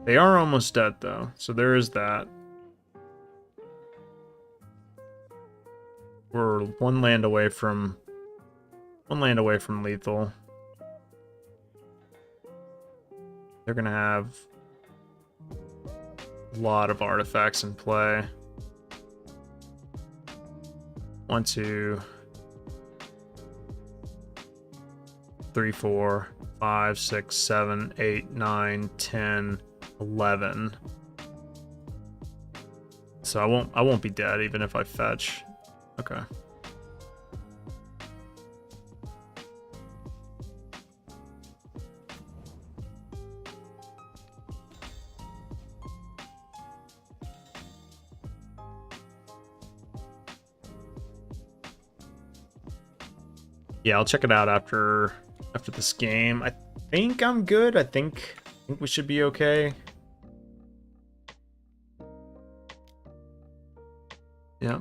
They are almost dead though, so there is that. We're one land away from lethal. They're gonna have a lot of artifacts in play. 1, 2, 3, 4, 5, 6, 7, 8, 9, 10, 11. So I won't be dead even if I fetch. Okay. Yeah, I'll check it out after this game. I think I'm good. I think we should be okay. Yeah.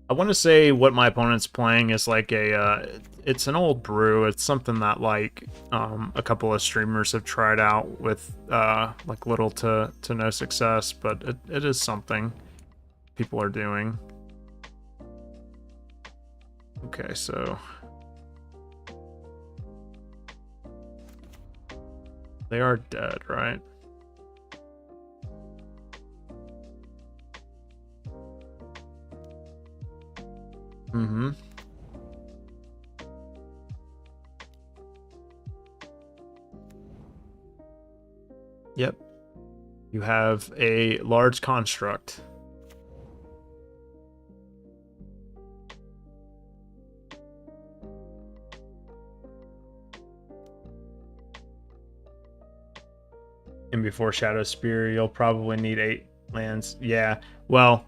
I want to say what my opponent's playing is like it's an old brew. It's something that like a couple of streamers have tried out with like little to no success, but it is something people are doing. Okay, so they are dead, right? Mm-hmm. Yep. You have a large construct. And before Shadow Spear, you'll probably need 8 lands. Yeah, well,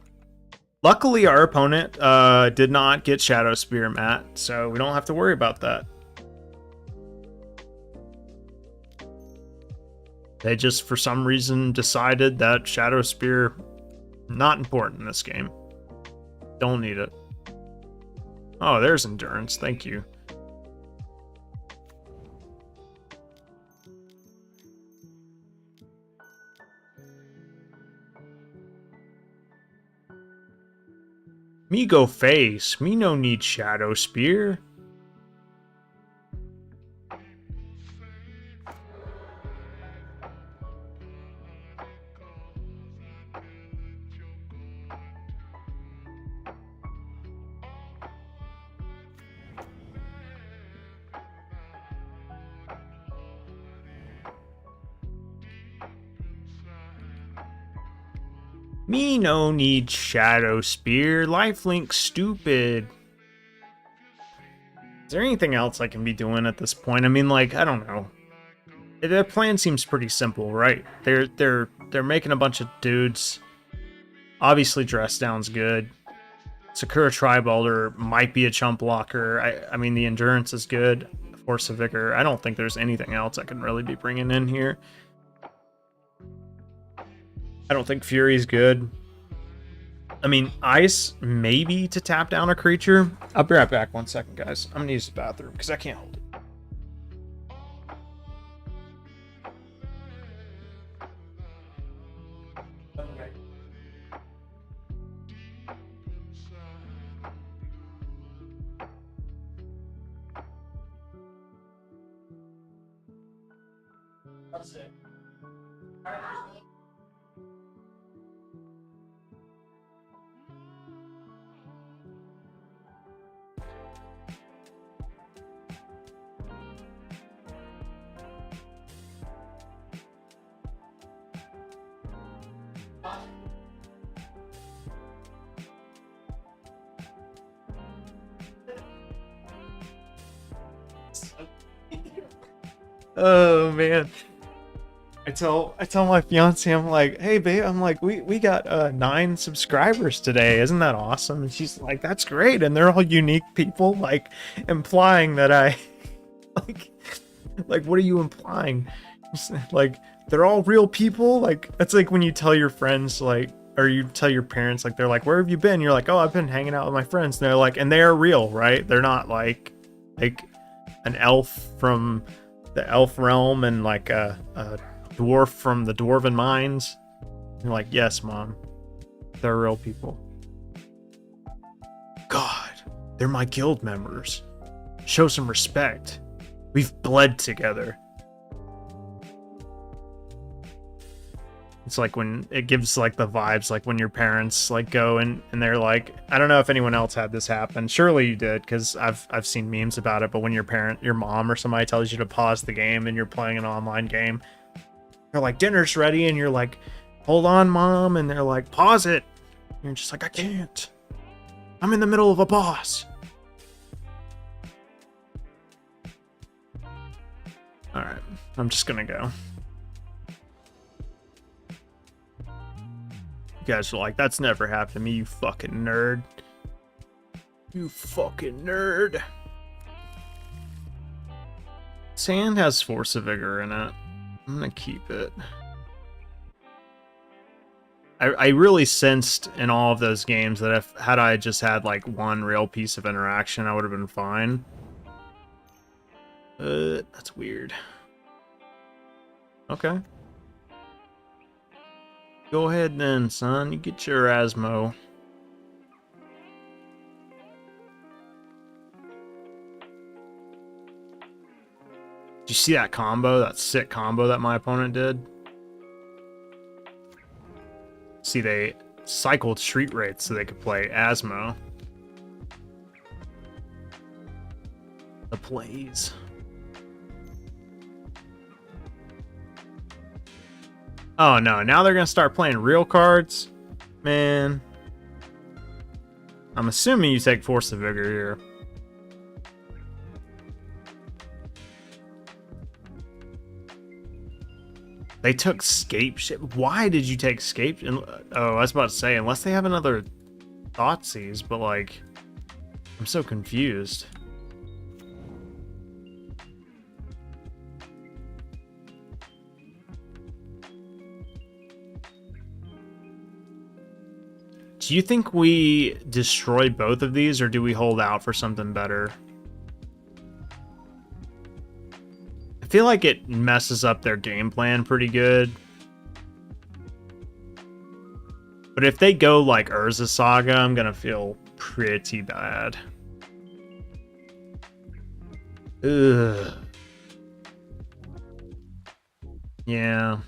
luckily our opponent did not get Shadow Spear, Matt, so we don't have to worry about that. They just, for some reason, decided that Shadow Spear, not important in this game. Don't need it. Oh, there's Endurance, thank you. Me go face. Me no need Shadow Spear. Me no need Shadow Spear. Lifelink stupid. Is there anything else I can be doing at this point? I mean, like, I don't know. The plan seems pretty simple, right? They're making a bunch of dudes. Obviously, Dress Down's good. Sakura Tribalder might be a chump blocker. I mean, the Endurance is good. Force of Vigor. I don't think there's anything else I can really be bringing in here. I don't think Fury's good. I mean, Ice, maybe to tap down a creature. I'll be right back 1 second, guys. I'm gonna use the bathroom because I can't hold it. That's it. Oh man. I tell my fiance, I'm like, hey babe, I'm like, we got 9 subscribers today, isn't that awesome? And she's like, that's great, and they're all unique people, like implying that I like what are you implying? Like they're all real people? Like that's like when you tell your friends, like, or you tell your parents, like they're like, where have you been? You're like, oh, I've been hanging out with my friends. And they're like, and they're real, right? They're not like an elf from the elf realm and like a dwarf from the dwarven mines. You're like, yes, mom, they're real people. God, they're my guild members. Show some respect. We've bled together. It's like when it gives like the vibes like when your parents like go and they're like, I don't know if anyone else had this happen. Surely you did, because I've seen memes about it. But when your mom or somebody tells you to pause the game and you're playing an online game, they're like, dinner's ready, and you're like, hold on, mom, and they're like, pause it. And you're just like, I can't. I'm in the middle of a boss. All right, I'm just gonna go. You guys are like, that's never happened to me, you fucking nerd. You fucking nerd. Sand has Force of Vigor in it. I'm gonna keep it. I really sensed in all of those games that if had I just had like one real piece of interaction, I would have been fine. That's weird. Okay. Go ahead then, son. You get your Erasmo. Did you see that combo? That sick combo that my opponent did? See, they cycled street rates so they could play Asmo. The plays. Oh no, now they're gonna start playing real cards? Man. I'm assuming you take Force of Vigor here. They took Scapeshift. Why did you take Scapeshift? Oh, I was about to say, unless they have another Thoughtseize, but like, I'm so confused. Do you think we destroy both of these, or do we hold out for something better? I feel like it messes up their game plan pretty good. But if they go like Urza Saga, I'm gonna feel pretty bad. Ugh. Yeah.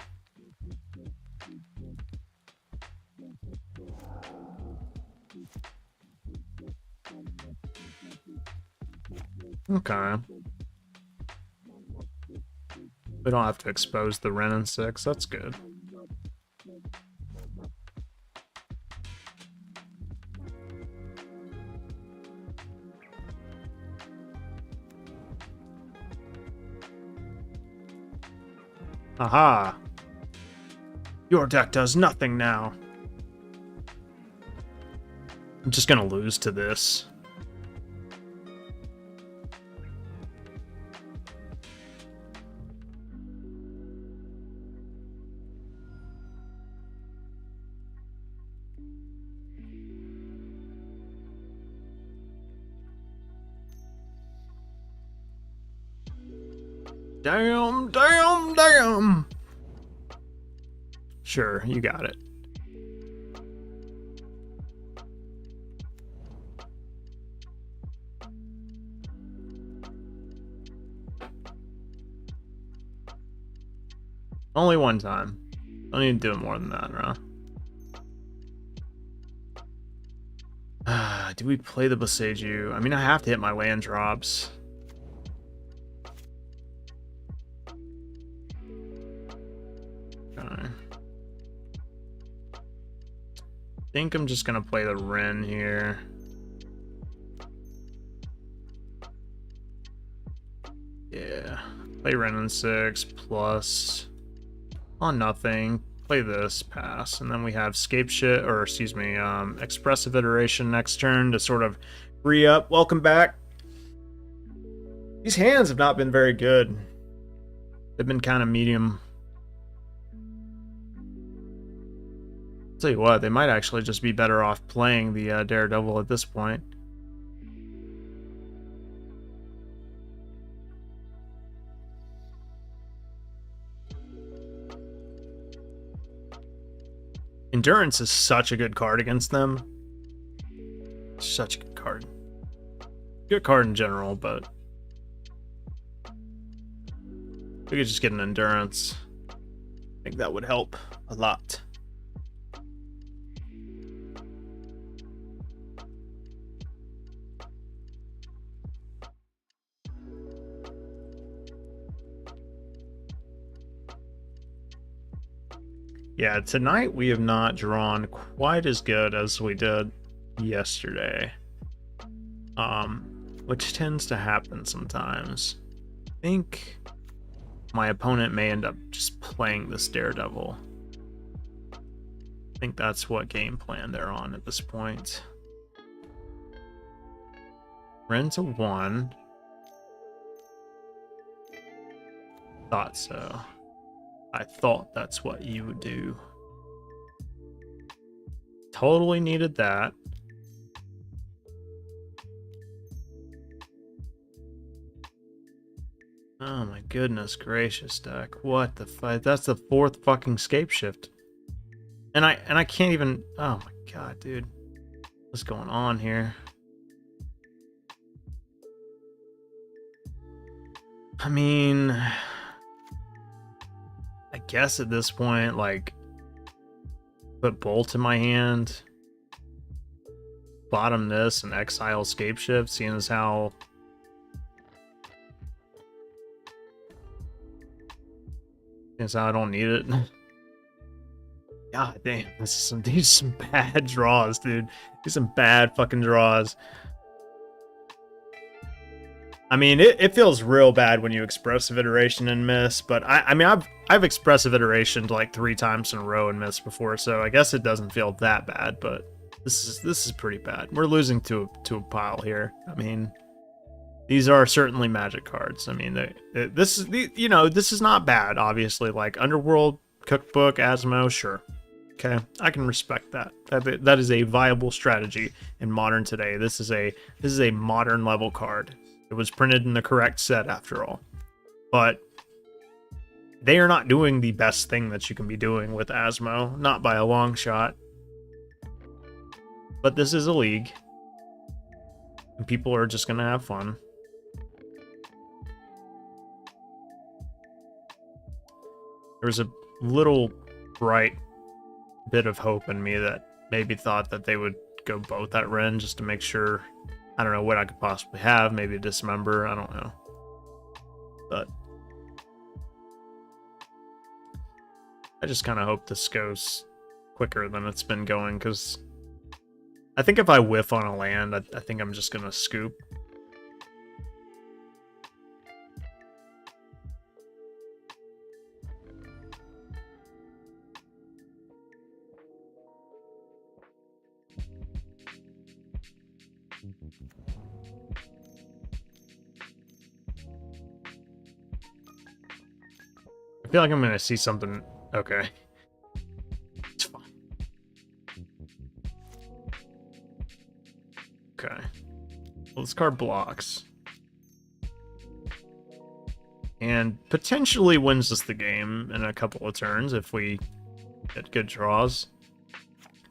Okay. We don't have to expose the Ren and 6. That's good. Aha! Your deck does nothing now. I'm just gonna lose to this. Damn, damn, damn! Sure, you got it. Only one time. Don't need to do it more than that, huh? Do we play the Boseiju? I mean, I have to hit my land drops. Okay. I think I'm just gonna play the Ren here. Yeah. Play Ren and 6 plus on nothing. Play this, pass, and then we have Scapeshift, or excuse me, Expressive Iteration next turn to sort of re-up. Welcome back. These hands have not been very good. They've been kind of medium. Tell you what, they might actually just be better off playing the Daredevil at this point. Endurance is such a good card against them. Such a good card. Good card in general, but we could just get an Endurance. I think that would help a lot. Yeah, tonight we have not drawn quite as good as we did yesterday. Which tends to happen sometimes. I think my opponent may end up just playing this Daredevil. I think that's what game plan they're on at this point. Ren to 1. Thought so. I thought that's what you would do. Totally needed that. Oh my goodness gracious, deck. What the fuck? That's the 4th fucking Scapeshift. And I can't even... Oh my god, dude. What's going on here? I mean... I guess at this point, like... Put Bolt in my hand. Bottom this and exile Scapeshift, seeing as how... Seeing as how I don't need it. God damn, these are some bad draws, dude. These are some bad fucking draws. I mean, it feels real bad when you expressive iteration and miss, but I mean, I've expressive iterationed like 3 times in a row and missed before, so I guess it doesn't feel that bad, but this is pretty bad. We're losing to a pile here. I mean, these are certainly Magic cards. I mean, this is not bad, obviously. Like Underworld, Cookbook, Asmo, sure. Okay, I can respect that. That is a viable strategy in modern today. This is a modern level card. It was printed in the correct set after all. But they are not doing the best thing that you can be doing with Asmo, not by a long shot. But this is a league, and people are just gonna have fun. There's a little bright bit of hope in me that maybe thought that they would go both at Ren just to make sure. I don't know what I could possibly have, maybe a Dismember, I don't know. But I just kind of hope this goes quicker than it's been going, because I think if I whiff on a land, I think I'm just gonna scoop. I feel like I'm gonna see something. Okay. It's fine. Okay. Well, this card blocks. And potentially wins us the game in a couple of turns if we get good draws.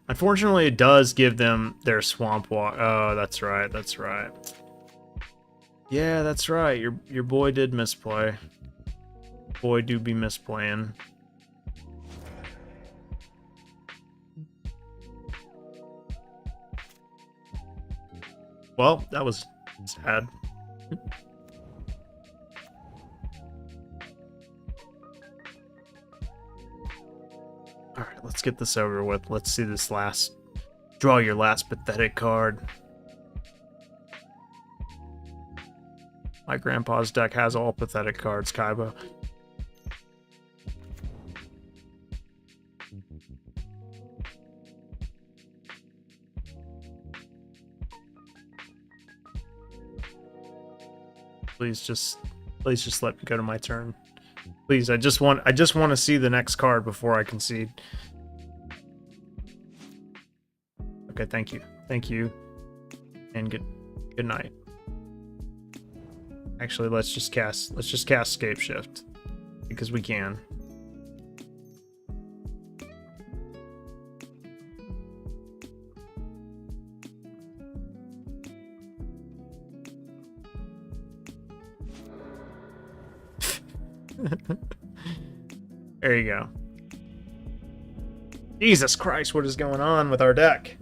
Unfortunately, it does give them their Swamp Walk. Oh, that's right, that's right. Yeah, that's right. Your boy did misplay. Boy do be misplaying. Well, that was sad. Alright, let's get this over with. Let's see this last... Draw your last pathetic card. My grandpa's deck has all pathetic cards, Kaiba. Please just let me go to my turn. Please, I just want to see the next card before I concede. Okay, thank you. Thank you. And good night. Actually, let's just cast Scapeshift because we can. There you go. Jesus Christ, what is going on with our deck?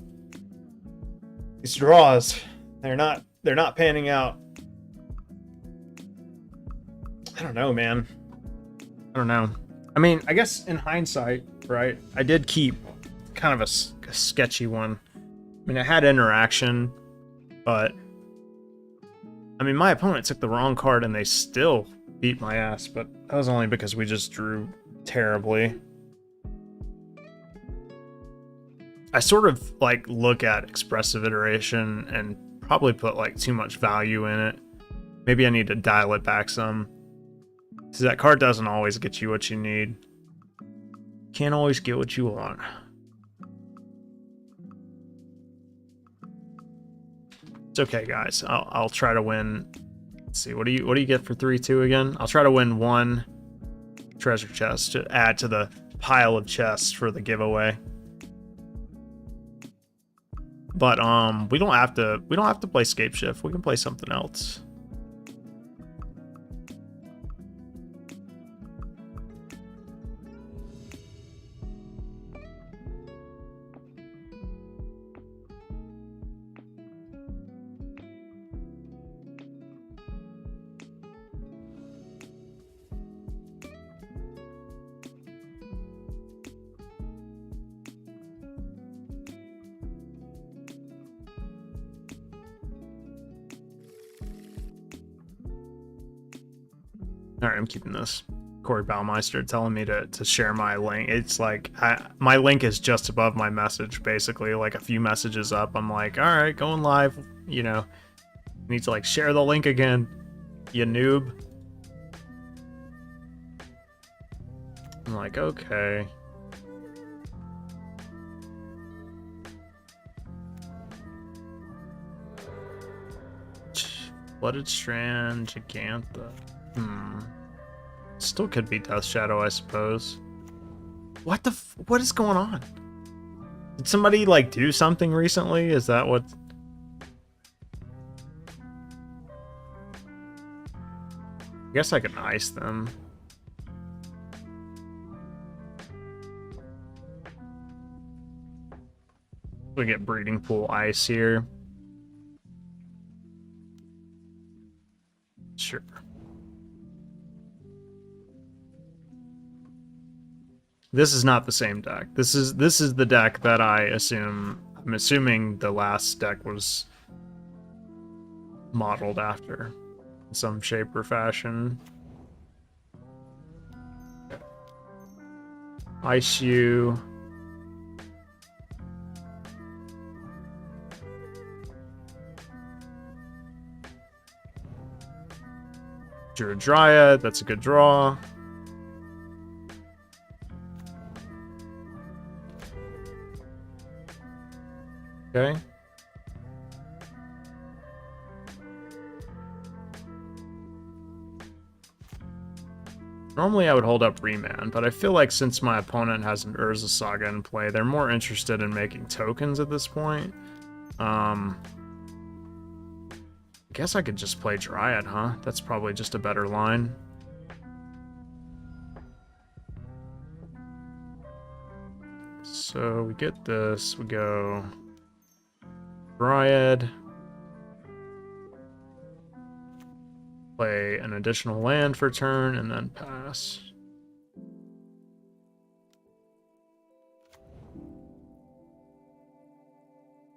These draws, they're not panning out. I don't know, man. I don't know. I mean, I guess in hindsight, right, I did keep kind of a sketchy one. I mean, I had interaction, but I mean, my opponent took the wrong card and they still beat my ass, but that was only because we just drew terribly. I sort of like look at expressive iteration and probably put like too much value in it. Maybe I need to dial it back some. Because that card doesn't always get you what you need. Can't always get what you want. It's okay, guys. I'll try to win. Let's see. What do you get for 3-2 again? I'll try to win 1 treasure chest to add to the pile of chests for the giveaway. But we don't have to play Scapeshift. We can play something else. Alright, I'm keeping this. Corey Baumeister telling me to share my link. It's like, my link is just above my message, basically. Like, a few messages up, I'm like, alright, going live. You know, need to, like, share the link again, you noob. I'm like, okay. Blooded Strand, Gigantha. Still could be Death Shadow, I suppose. What is going on? Did somebody, like, do something recently? Is that what... I guess I can ice them. We get Breeding Pool Ice here. Sure. This is not the same deck. This is the deck that I'm assuming the last deck was modeled after in some shape or fashion. Ice you. You're a Dryad, that's a good draw. Okay. Normally I would hold up Remand, but I feel like since my opponent has an Urza Saga in play, they're more interested in making tokens at this point. I guess I could just play Dryad, huh? That's probably just a better line. So we get this, we go Dryad. Play an additional land for turn and then pass.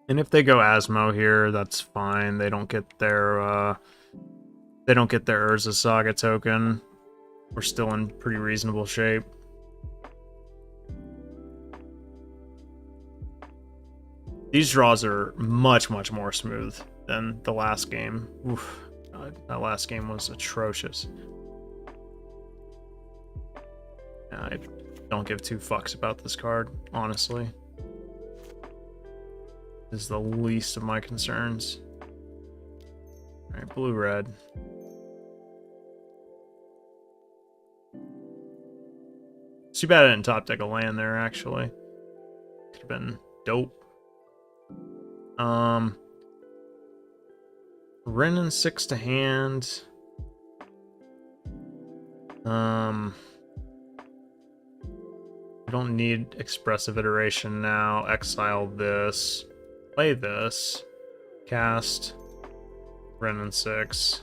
And if they go Asmo here, that's fine. They don't get their Urza Saga token. We're still in pretty reasonable shape. These draws are much, much more smooth than the last game. Oof. That last game was atrocious. I don't give 2 fucks about this card, honestly. This is the least of my concerns. Alright, blue-red. Too bad I didn't top deck a land there, actually. Could have been dope. Wrenn and 6 to hand. We don't need expressive iteration now. Exile this. Play this. Cast. Renin 6.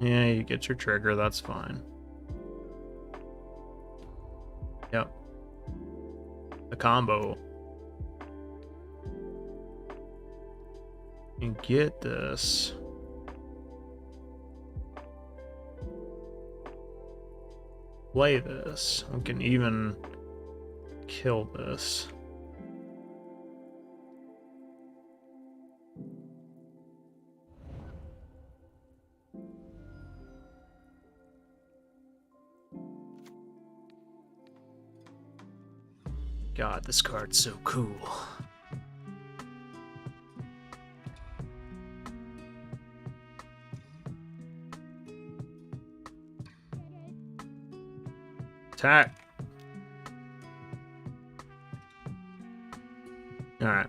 Yeah, you get your trigger, that's fine. Yep. The combo. You get this. Play this. We can even kill this. God, this card's so cool. Attack. Alright.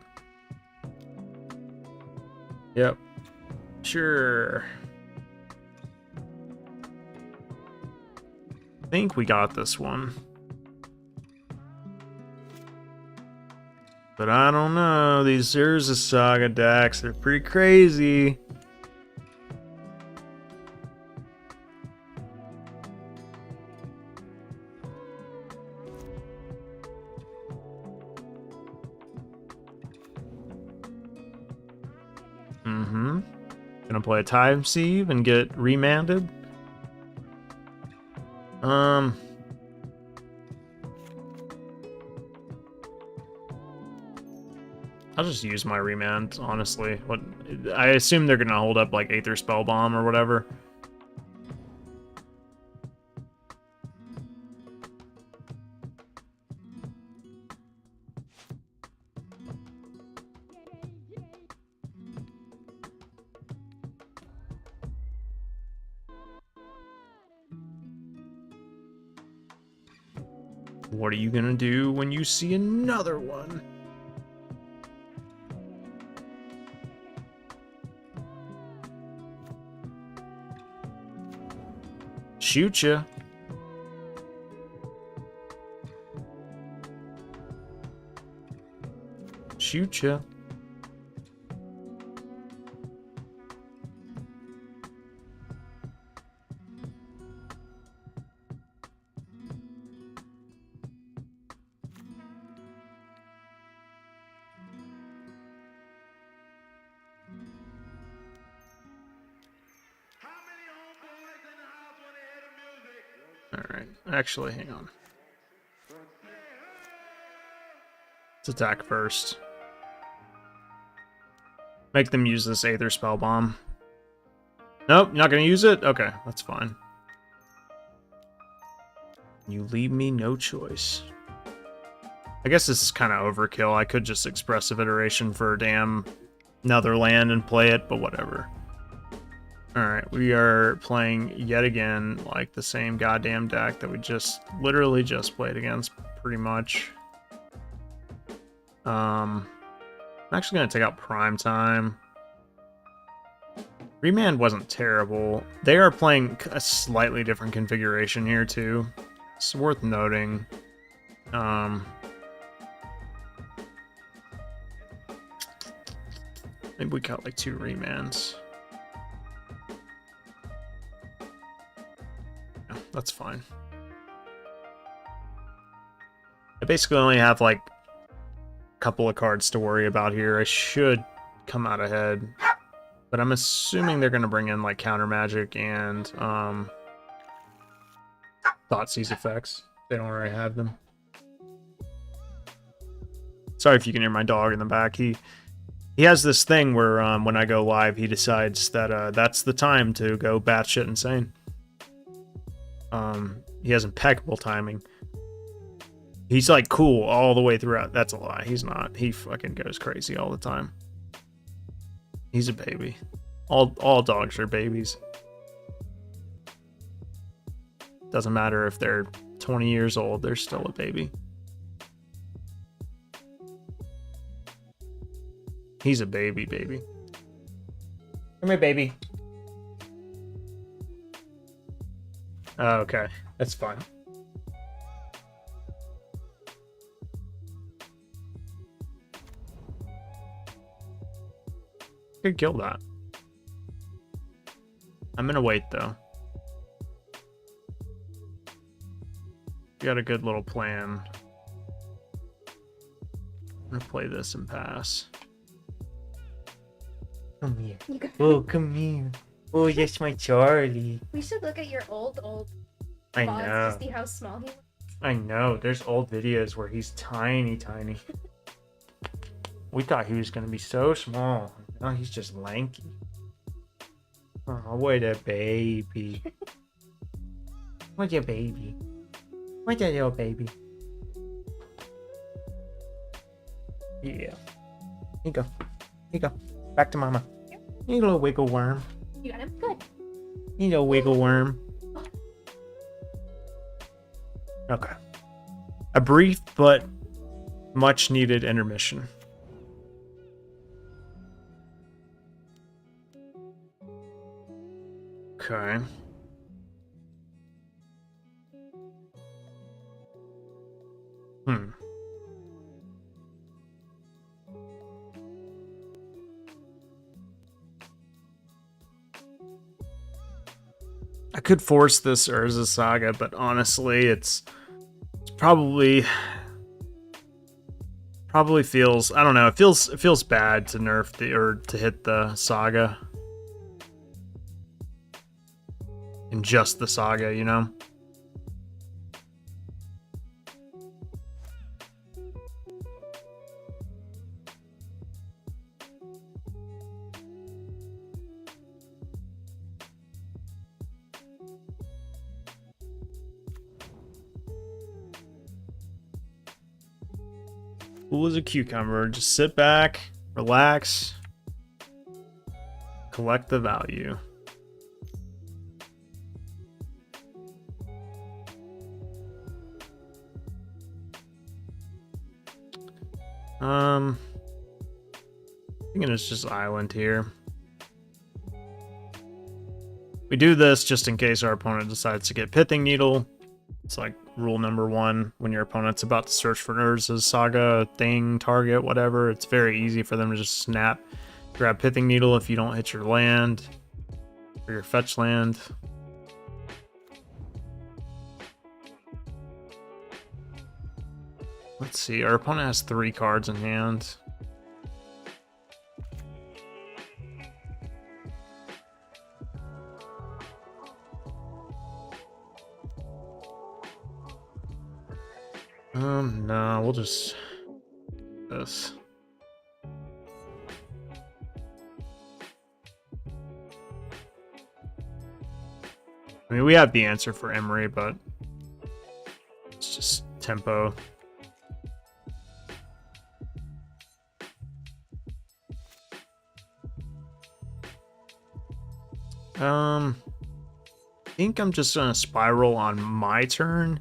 Yep. Sure. I think we got this one. But I don't know. These Urza Saga decks are pretty crazy. Gonna play a Time Sieve and get remanded. I'll just use my remand, honestly. What I assume they're gonna hold up like Aether Spellbomb or whatever. What are you gonna do when you see another one? Shoot ya. Shoot ya. Alright, actually, hang on. Let's attack first. Make them use this Aether Spellbomb. Nope, you're not gonna use it? Okay, that's fine. You leave me no choice. I guess this is kind of overkill. I could just expressive iteration for a damn Netherland and play it, but whatever. Alright, we are playing yet again like the same goddamn deck that we literally just played against, pretty much. I'm actually going to take out Prime Time. Remand wasn't terrible. They are playing a slightly different configuration here, too. It's worth noting. Maybe we got like 2 remands. Yeah, that's fine. I basically only have like a couple of cards to worry about here. I should come out ahead. But I'm assuming they're going to bring in like counter magic and Thoughtseize effects. They don't already have them. Sorry if you can hear my dog in the back. He has this thing where when I go live, he decides that that's the time to go batshit insane. He has impeccable timing. He's like cool all the way throughout. That's a lie. He's not. He fucking goes crazy all the time. He's a baby. All dogs are babies. Doesn't matter if they're 20 years old, they're still a baby. He's a baby. Come here, baby. Oh, okay. That's fine. could kill that. I'm gonna wait though. Got a good little plan. I'm gonna play this and pass. Come here. Oh, come here. Oh, yes, my Charlie. We should look at your old I VODs know. to see how small he was. I know. There's old videos where he's tiny. We thought he was gonna be so small. Now he's just lanky. Oh, what a baby. What a baby. What a little baby. Yeah. Here you go. Here you go. Back to mama. You little wiggle worm. You got him? Good. You little wiggle worm. Okay. A brief but much needed intermission. Okay. I could force this Urza Saga, but honestly, it's probably feels, I don't know, it feels bad to nerf to hit the Saga. In just the Saga, you know? Cool as a cucumber. Just sit back, relax, collect the value. Thinking it's just island here. We do this just in case our opponent decides to get Pithing Needle. It's like rule number 1 when your opponent's about to search for Urza's Saga, thing, target, whatever. It's very easy for them to just snap, grab Pithing Needle if you don't hit your land or your fetch land. Let's see, our opponent has 3 cards in hand. No, we'll just this. I mean, we have the answer for Emery, but it's just tempo. I think I'm just gonna spiral on my turn,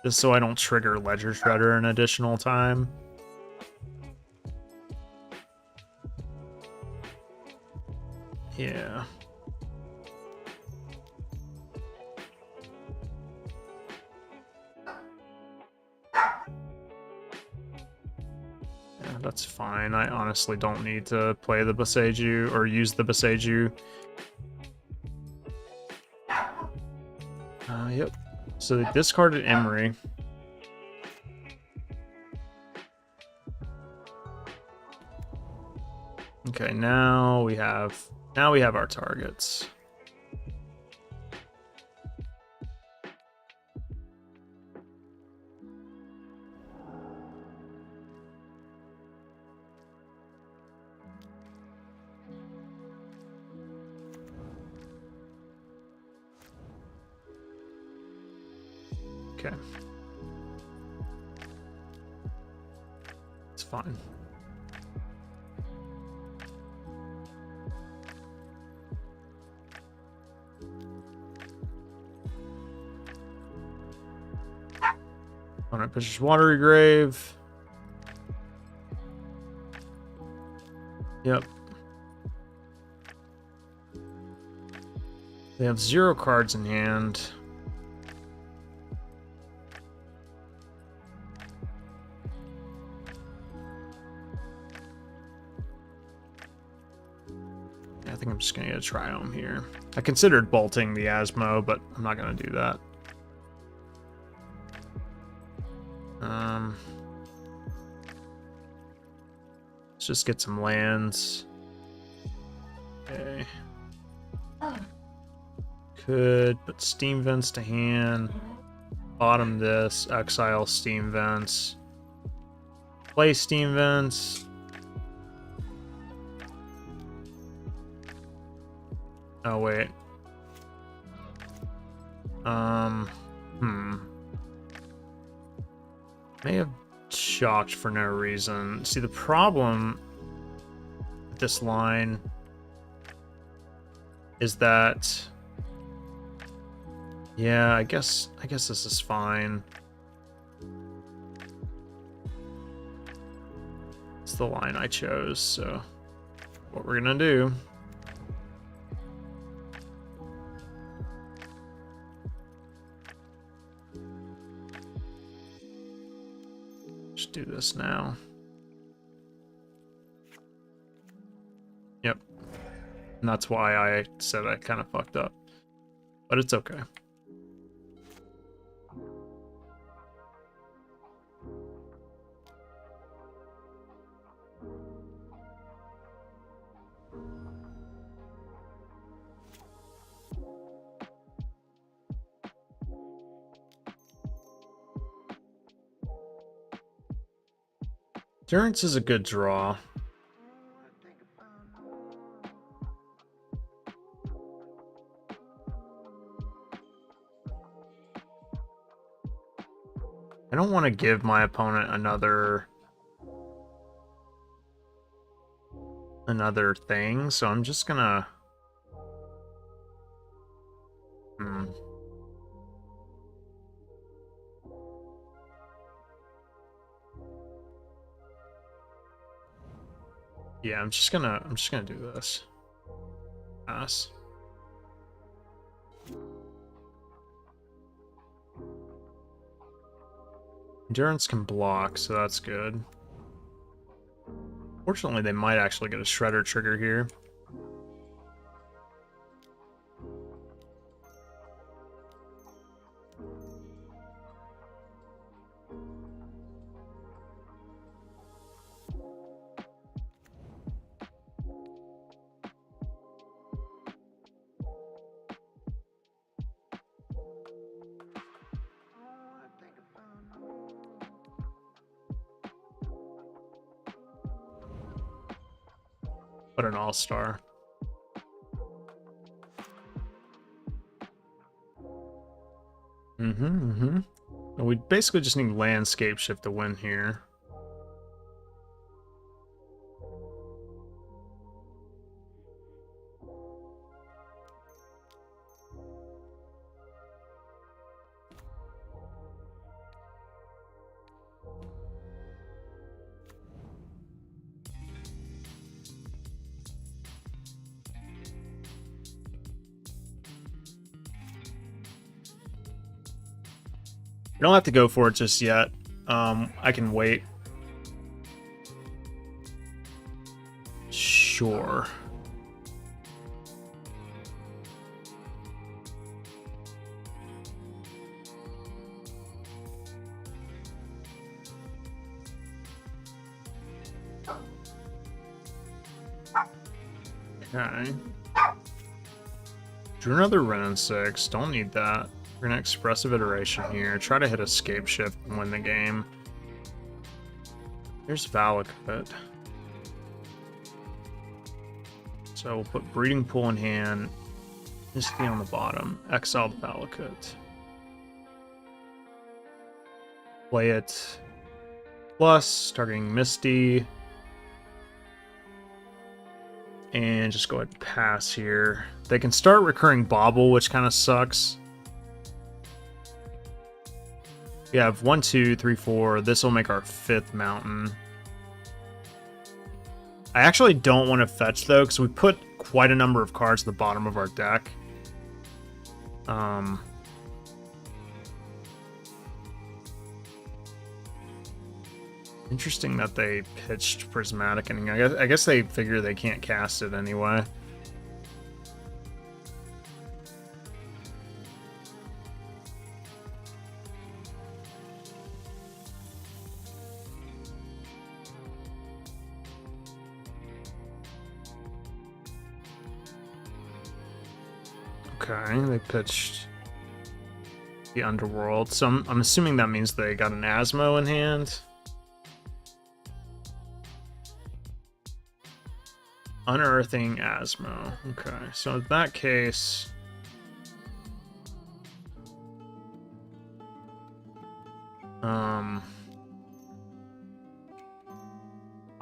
just so I don't trigger Ledger Shredder an additional time. Yeah. Yeah, that's fine. I honestly don't need to play the Boseiju or use the Boseiju. Yep. So they discarded Emery. Okay, now we have our targets. Okay. It's fine. Opponent pushes Watery Grave. Yep. They have 0 cards in hand. I think I'm just gonna get a Triome here. I considered bolting the Asmo, but I'm not gonna do that. Let's just get some lands. Okay. Oh. Could put Steam Vents to hand. Bottom this. Exile Steam Vents. Play Steam Vents. Oh, wait. May have shocked for no reason. See, the problem with this line is that, yeah, I guess this is fine. It's the line I chose, so what we're gonna do. Just do this now. Yep. And that's why I said I kind of fucked up. But it's okay. Endurance is a good draw. I don't want to give my opponent another thing, so I'm just gonna yeah, I'm just gonna do this. Pass. Endurance can block, so that's good. Fortunately, they might actually get a Shredder trigger here. What an all-star. And we basically just need landscape shift to win here. I don't have to go for it just yet. I can wait. Sure. Okay. Drew another Ren 6. Don't need that. We're gonna expressive iteration here. Try to hit a Scapeshift and win the game. Here's Valakut. So we'll put Breeding Pool in hand. Misty on the bottom. Exile the Valakut. Play it. Plus, targeting Misty. And just go ahead and pass here. They can start recurring Bobble, which kind of sucks. We have 1, 2, 3, 4. This will make our 5th mountain. I actually don't want to fetch, though, because we put quite a number of cards at the bottom of our deck. Interesting that they pitched Prismatic, and I guess they figure they can't cast it anyway. Okay, they pitched the underworld. So I'm assuming that means they got an Asmo in hand. Unearthing Asmo. Okay, so in that case...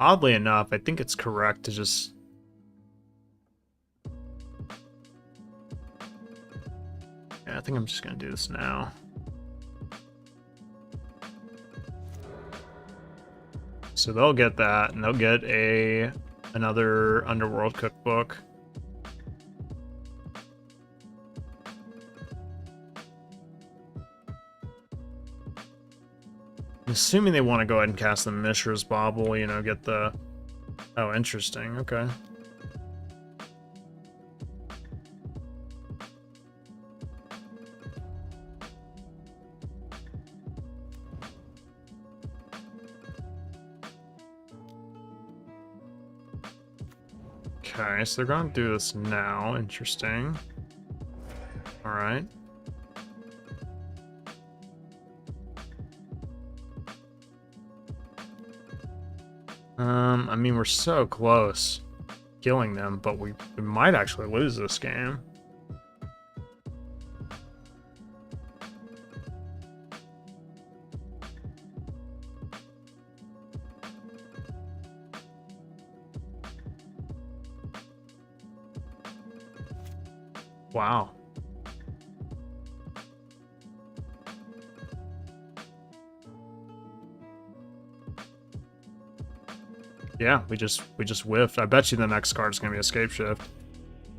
Oddly enough, I think it's correct to just... Yeah, I think I'm just gonna do this now. So they'll get that, and they'll get another Underworld cookbook. I'm assuming they want to go ahead and cast the Mishra's Bauble, you know, get the... Oh, interesting, okay. Okay, so they're going to do this now. Interesting. Alright. I mean, we're so close killing them, but we might actually lose this game. Wow. Yeah, we just whiffed. I bet you the next card is gonna be a Scapeshift.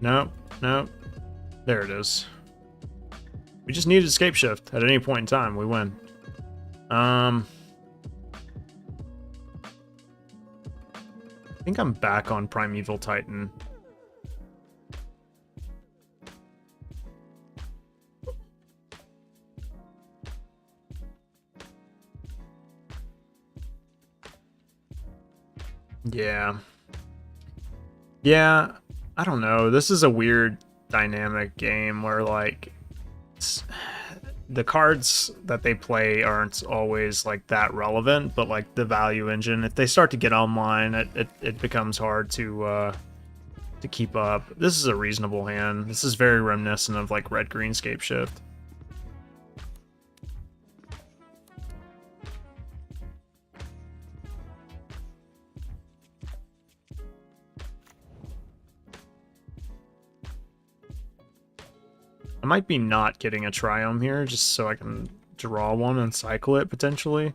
Nope, nope. There it is. We just needed Scapeshift at any point in time. We win. I think I'm back on Primeval Titan. Yeah. Yeah, I don't know. This is a weird dynamic game where, like, the cards that they play aren't always, like, that relevant, but, like, the value engine, if they start to get online, it becomes hard to keep up. This is a reasonable hand. This is very reminiscent of, like, red-green Scapeshift. I might be not getting a Triome here, just so I can draw one and cycle it, potentially.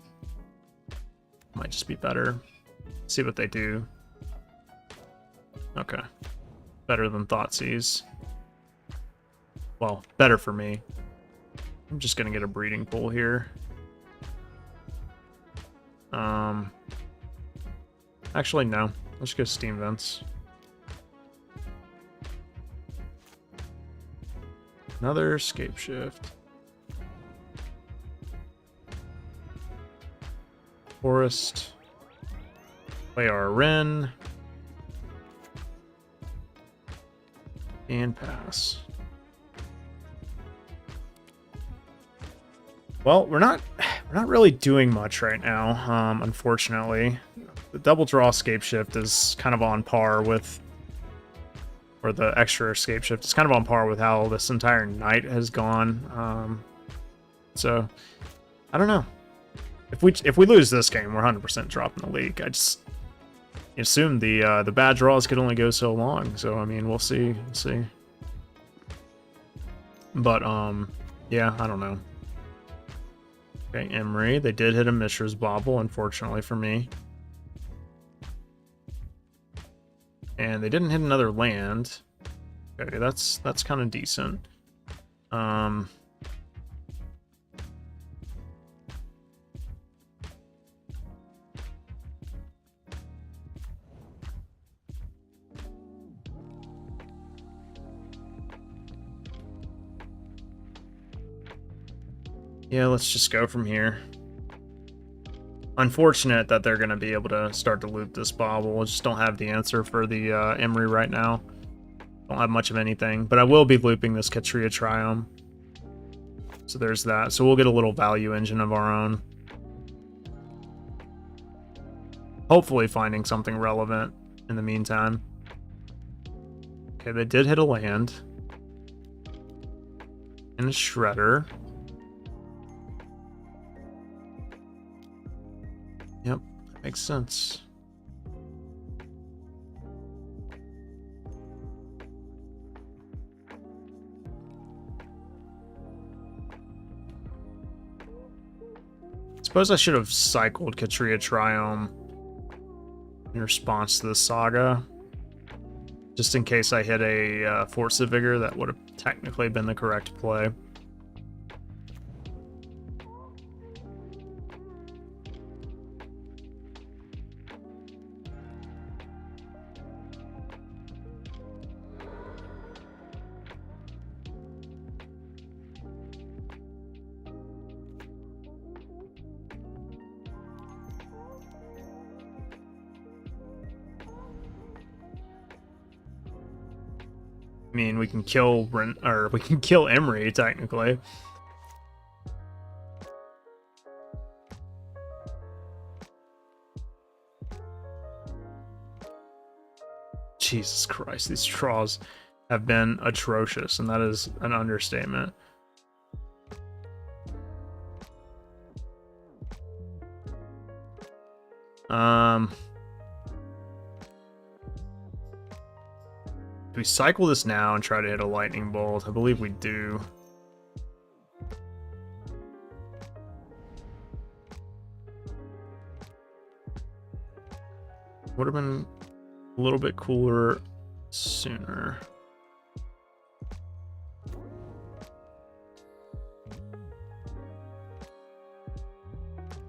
Might just be better. See what they do. Okay. Better than Thoughtseize. Well, better for me. I'm just gonna get a breeding pool here. Actually, no. Let's go Steam Vents. Another Scapeshift. Forest. Play our Wren. And pass. Well, we're not really doing much right now, unfortunately. The double draw Scapeshift is kind of on par with, or the extra Scapeshift is kind of on par with how this entire night has gone. So I don't know. If we lose this game, we're 100% dropping the league. I just assume the bad draws could only go so long. So I mean, we'll see. We'll see. But yeah, I don't know. Okay, Emery. They did hit a Mishra's Bauble, unfortunately for me. And they didn't hit another land. Okay, that's kind of decent. Yeah, let's just go from here. Unfortunate that they're going to be able to start to loot this bauble. I just don't have the answer for the Emery right now. Don't have much of anything, but I will be looping this Katria Triome. So there's that. So we'll get a little value engine of our own. Hopefully finding something relevant in the meantime. Okay, they did hit a land. And a Shredder. Yep, that makes sense. Suppose I should have cycled Katria Triome in response to the Saga. Just in case I hit a Force of Vigor, that would have technically been the correct play. I mean, we can kill we can kill Emery technically. Jesus Christ, these draws have been atrocious, and that is an understatement. Do we cycle this now and try to hit a lightning bolt? I believe we do. Would have been a little bit cooler sooner.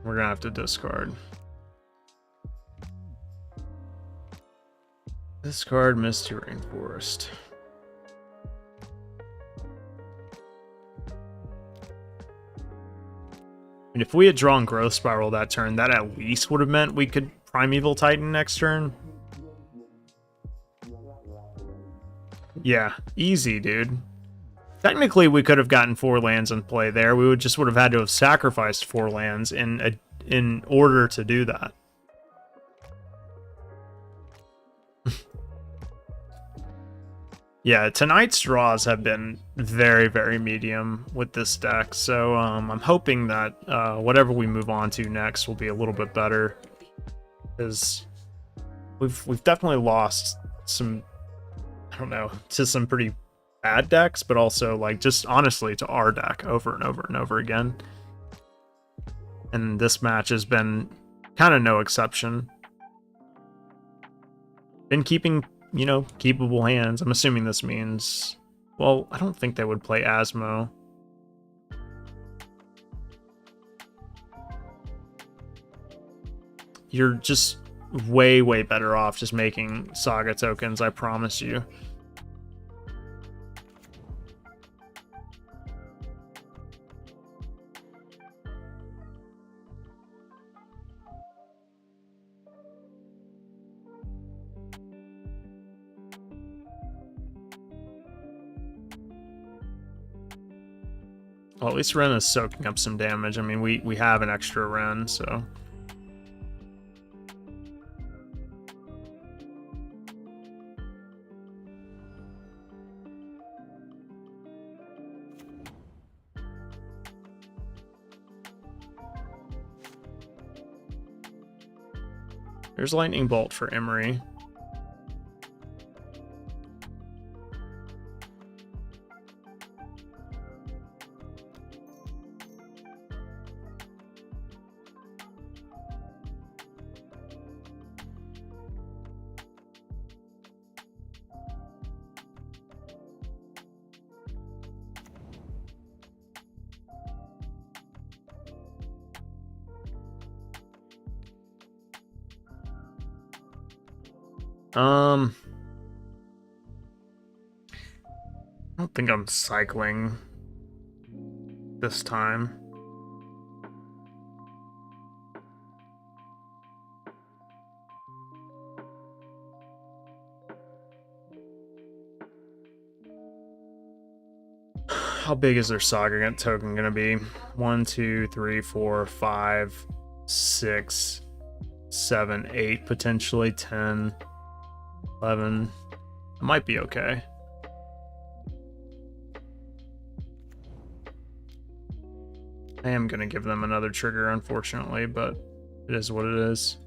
We're gonna have to discard. Discard Misty Rainforest. And if we had drawn Growth Spiral that turn, that at least would have meant we could Primeval Titan next turn. Yeah, easy, dude. Technically, we could have gotten 4 lands in play there. We would have had to have sacrificed 4 lands in order to do that. Yeah, tonight's draws have been very, very medium with this deck, so I'm hoping that whatever we move on to next will be a little bit better, because we've definitely lost some, I don't know, to some pretty bad decks, but also like just honestly to our deck over and over and over again. And this match has been kind of no exception. Been keeping, you know, keepable hands. I'm assuming this means, well, I don't think they would play Asmo. You're just way, way better off just making Saga tokens, I promise you. Well, at least Ren is soaking up some damage. I mean, we have an extra Ren, so... There's Lightning Bolt for Emery. I don't think I'm cycling this time. how big is their Saga token gonna be? 1, 2, 3, 4, 5, 6, 7, 8, potentially 10, 11. It might be okay. I am gonna give them another trigger, unfortunately, but it is what it is.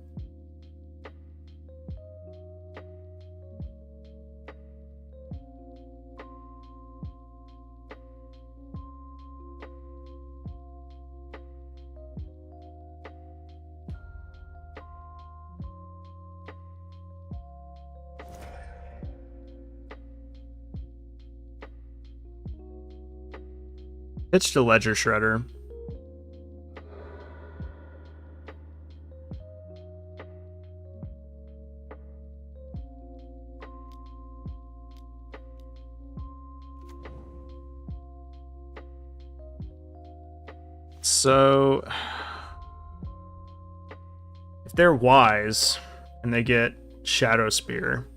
Pitched a Ledger Shredder. So, if they're wise and they get Shadow Spear,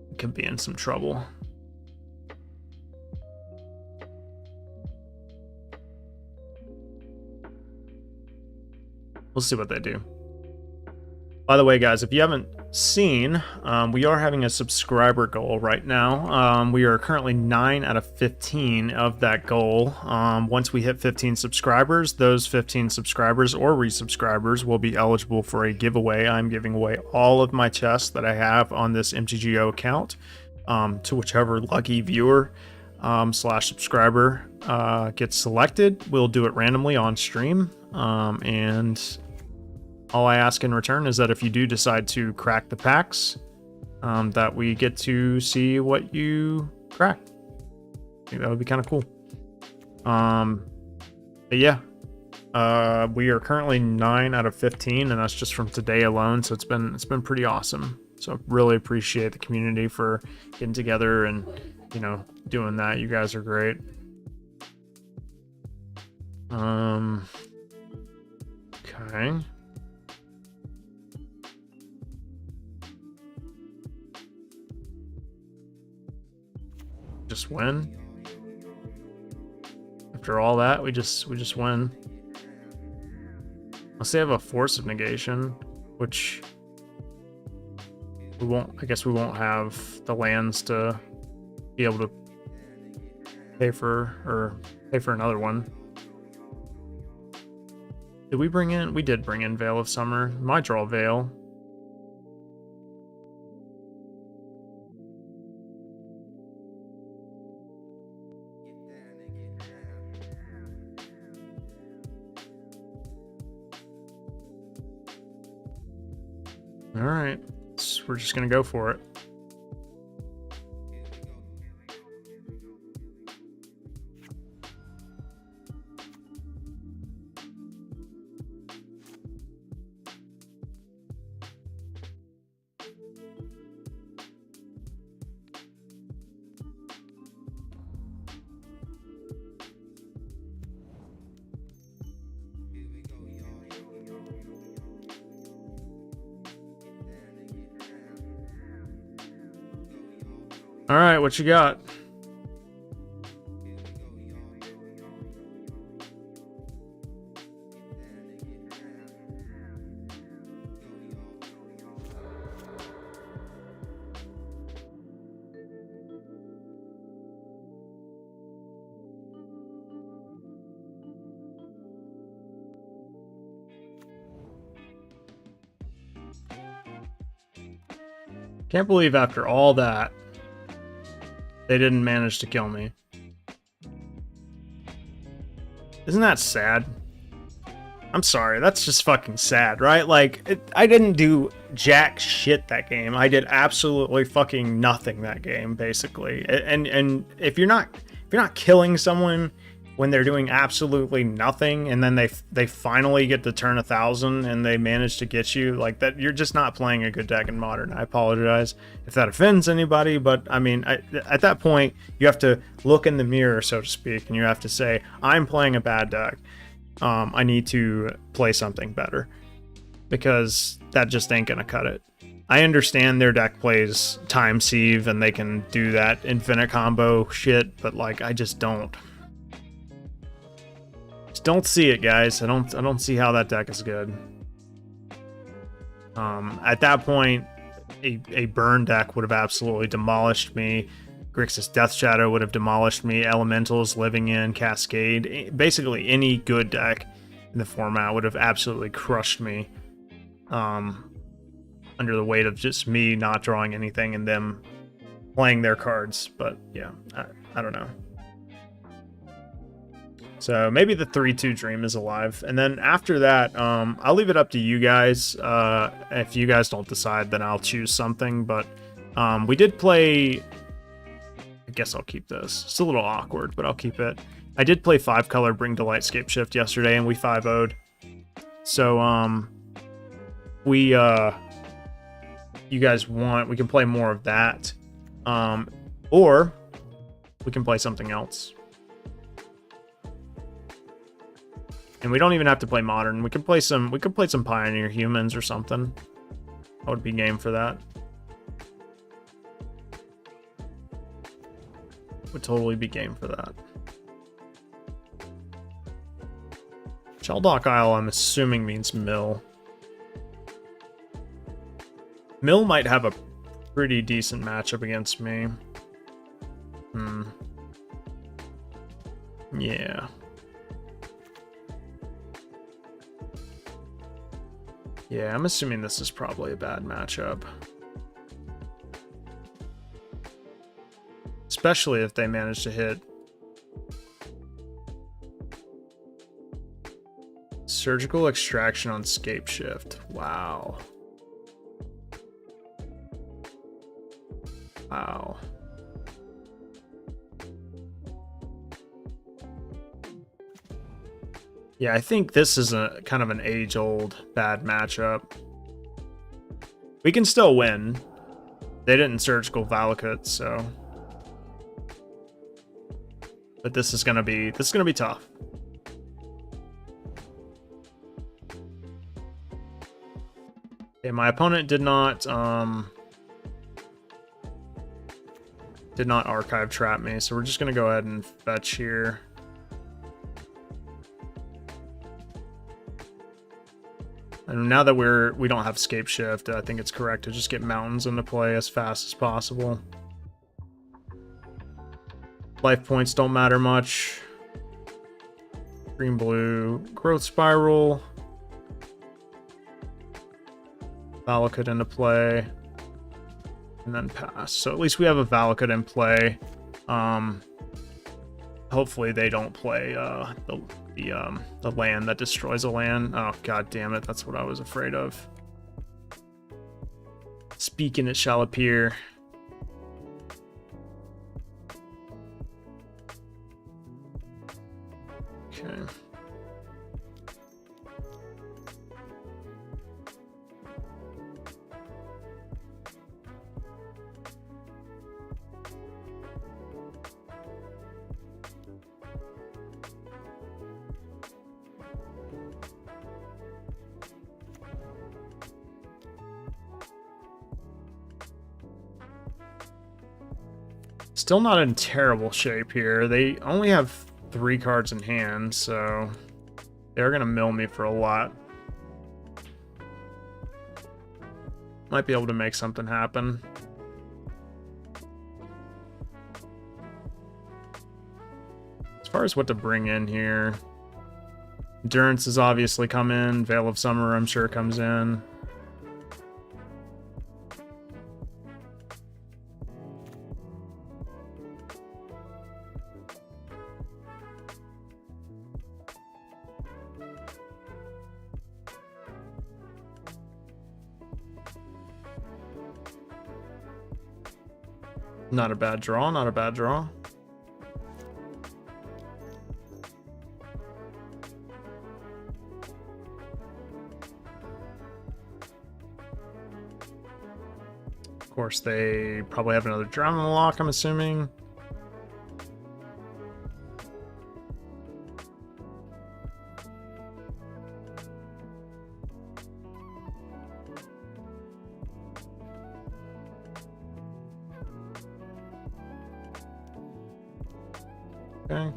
it could be in some trouble. We'll see what they do. By the way, guys, if you haven't seen, we are having a subscriber goal right now. We are currently 9 out of 15 of that goal. Once we hit 15 subscribers, those 15 subscribers or resubscribers will be eligible for a giveaway. I'm giving away all of my chests that I have on this MTGO account to whichever lucky viewer slash subscriber gets selected. We'll do it randomly on stream, and all I ask in return is that if you do decide to crack the packs, that we get to see what you crack. I think that would be kind of cool. But yeah, we are currently 9 out of 15, and that's just from today alone. So it's been pretty awesome. So really appreciate the community for getting together and, you know, doing that. You guys are great. Okay. Just win. After all that, we just win. Unless they have a Force of Negation, which we won't. I guess we won't have the lands to be able to pay for another one. Did we bring in? We did bring in Veil of Summer. Might draw Veil. All right, so we're just gonna go for it. All right, what you got? Can't believe after all that, they didn't manage to kill me. Isn't that sad? I'm sorry, that's just fucking sad, right? Like, I didn't do jack shit that game. I did absolutely fucking nothing that game, basically. And if you're not killing someone when they're doing absolutely nothing, and then they finally get to turn 1,000 and they manage to get you like that, you're just not playing a good deck in Modern. I apologize if that offends anybody, but I mean, at that point, you have to look in the mirror, so to speak, and you have to say, I'm playing a bad deck. I need to play something better, because that just ain't gonna cut it. I understand their deck plays Time Sieve and they can do that infinite combo shit, but like I just don't see it, guys. I don't see how that deck is good. At that point, a burn deck would have absolutely demolished me. Grixis Death Shadow would have demolished me. Elementals, Living In, Cascade, basically any good deck in the format would have absolutely crushed me. Under the weight of just me not drawing anything and them playing their cards. But yeah, I don't know. So maybe the 3-2 Dream is alive. And then after that, I'll leave it up to you guys. If you guys don't decide, then I'll choose something. But we did play... I guess I'll keep this. It's a little awkward, but I'll keep it. I did play 5-color Bring to Light Scapeshift yesterday, and we 5-0'd. So, you guys want, we can play more of that. Or we can play something else. And we don't even have to play Modern. We could play some Pioneer Humans or something. I would be game for that. Would totally be game for that. Sheldock Isle, I'm assuming means Mill. Mill might have a pretty decent matchup against me. Yeah. Yeah, I'm assuming this is probably a bad matchup. Especially if they manage to hit Surgical Extraction on Scapeshift. Wow. Wow. Yeah, I think this is a kind of an age-old bad matchup. We can still win. They didn't Surgical Valakut, so... But this is gonna be tough. Okay, my opponent did not archive trap me, so we're just gonna go ahead and fetch here. And now that we don't have Scapeshift, I think it's correct to just get mountains into play as fast as possible. Life points don't matter much. Green blue, growth spiral. Valakut into play. And then pass. So at least we have a Valakut in play. Hopefully they don't play the land that destroys a land. Oh god damn it, that's what I was afraid of. Speaking, it shall appear. Okay. Still not in terrible shape here. They only have 3 cards in hand, so they're gonna mill me for a lot. Might be able to make something happen. As far as what to bring in here, Endurance has obviously come in. Veil of Summer, I'm sure, comes in. Not a bad draw, not a bad draw. Of course, they probably have another Drown in the Lock, I'm assuming. Okay.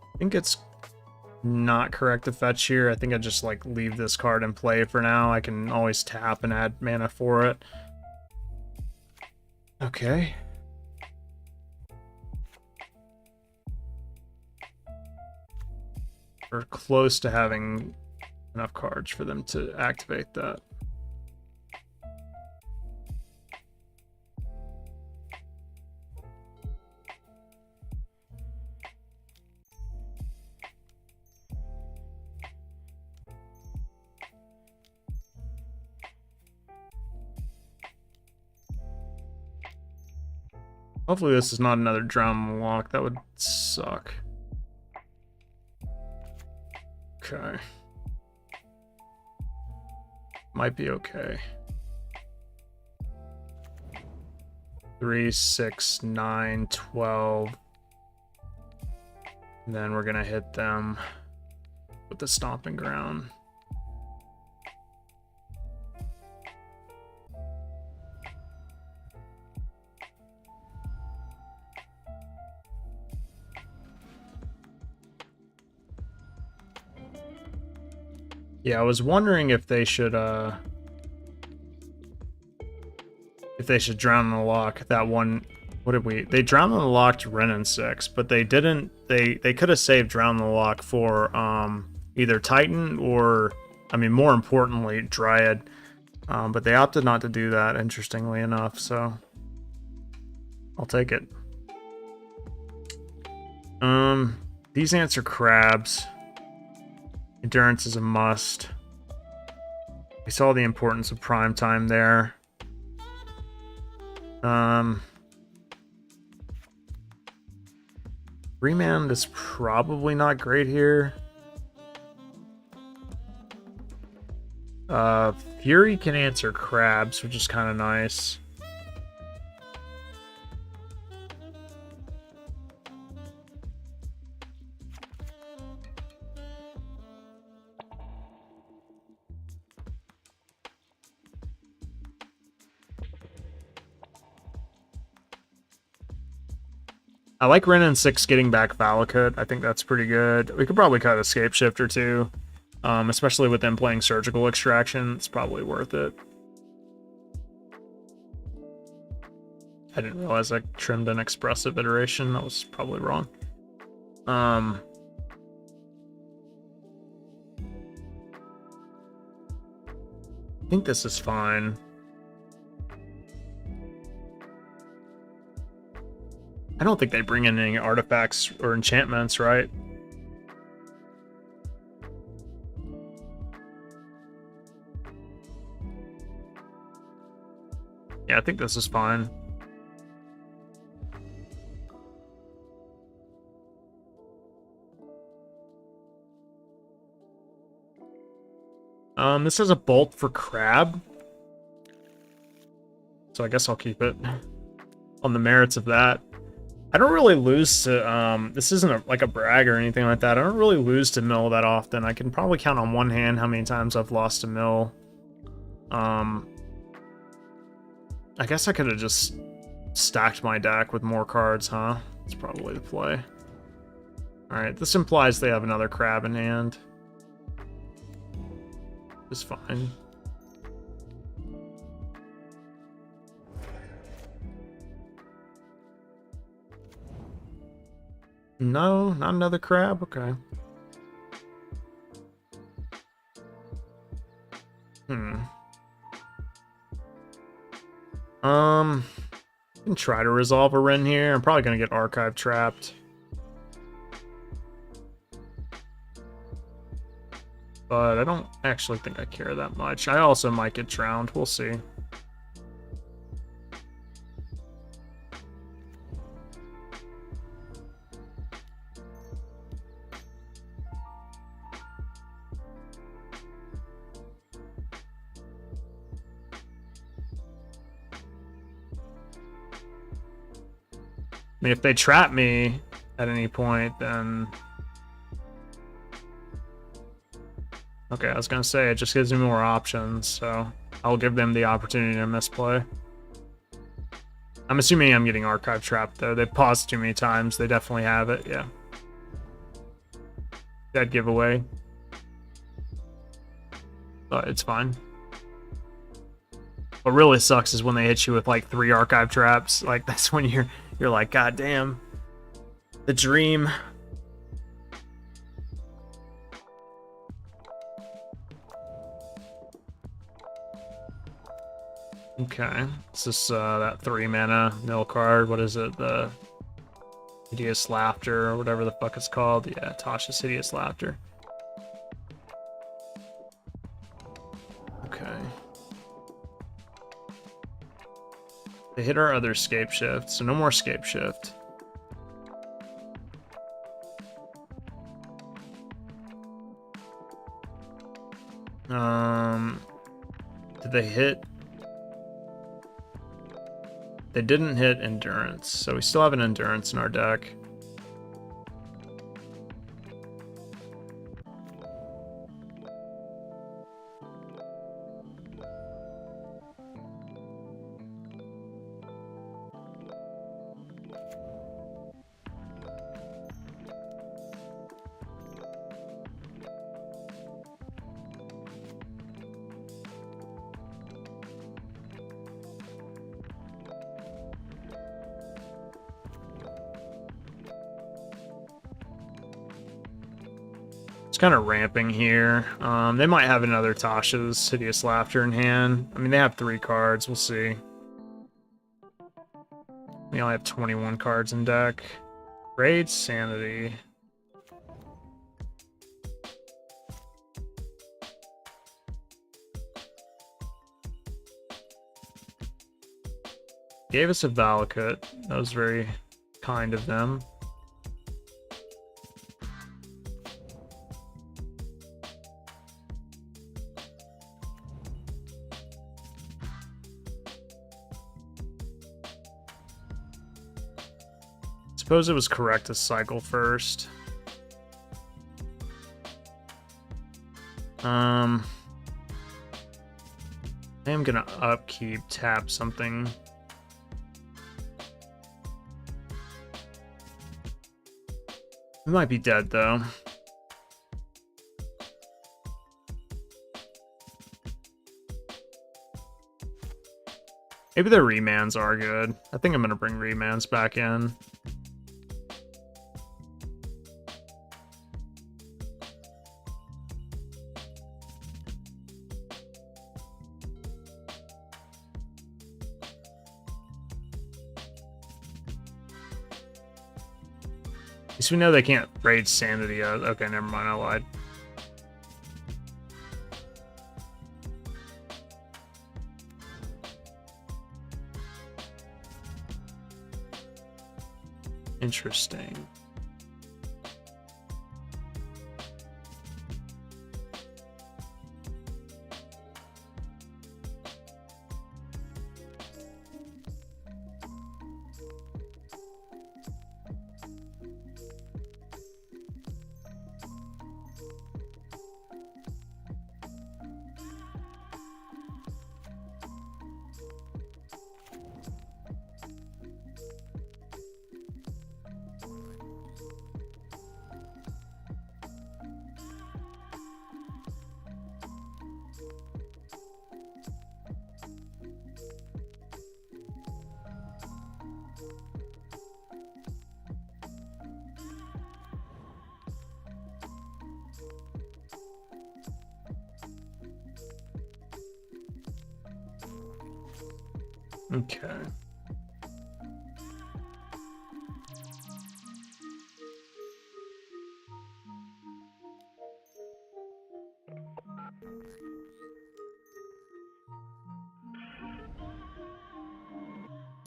I think it's not correct to fetch here. I think I just like leave this card in play for now. I can always tap and add mana for it. Okay. We're close to having enough cards for them to activate that. Hopefully this is not another Drown Lock. That would suck. Okay. Might be okay. 3, 6, 9, 12. And then we're gonna hit them with the Stomping Ground. Yeah, I was wondering if they should drown in the lock. That one, what did we? They drowned in the lock to Ren and 6, but they didn't. They could have saved drown in the lock for either Titan or, I mean, more importantly, Dryad. But they opted not to do that. Interestingly enough, so I'll take it. These ants are crabs. Endurance is a must. We saw the importance of prime time there. Remand is probably not great here. Fury can answer crabs, which is kind of nice. I like Ren and 6 getting back Valakut. I think that's pretty good. We could probably cut a Scapeshift or two. Especially with them playing Surgical Extraction. It's probably worth it. I didn't realize I trimmed an Expressive iteration. That was probably wrong. I think this is fine. I don't think they bring in any artifacts or enchantments, right? Yeah, I think this is fine. This has a bolt for crab. So I guess I'll keep it on the merits of that. I don't really lose to, this isn't like a brag or anything like that. I don't really lose to mill that often. I can probably count on one hand how many times I've lost to mill. I guess I could have just stacked my deck with more cards, huh? That's probably the play. Alright, this implies they have another crab in hand. It's fine. No, not another crab? Okay. I can try to resolve a Ren here. I'm probably gonna get Archive trapped. But I don't actually think I care that much. I also might get drowned. We'll see. I mean, if they trap me, at any point, then... Okay, I was gonna say, it just gives me more options, so I'll give them the opportunity to misplay. I'm assuming I'm getting archive trapped, though. They've paused too many times. They definitely have it, yeah. Dead giveaway. But it's fine. What really sucks is when they hit you with like 3 archive traps. Like, that's when you're like, God damn. The dream. Okay. This is that 3 mana mill card. What is it? The Hideous Laughter, or whatever the fuck it's called. Yeah, Tasha's Hideous Laughter. Okay. They hit our other Scapeshift, so no more Scapeshift. Did they hit? They didn't hit Endurance, so we still have an Endurance in our deck. It's kind of ramping here. They might have another Tasha's Hideous Laughter in hand. I mean, they have 3 cards. We'll see. We only have 21 cards in deck. Raid Sanity. Gave us a Valakut. That was very kind of them. Suppose it was correct to cycle first. I am gonna upkeep, tap something. We might be dead though. Maybe the remands are good. I think I'm gonna bring remands back in. At least we know they can't raid Sanity. Okay, never mind, I lied. Interesting. Okay.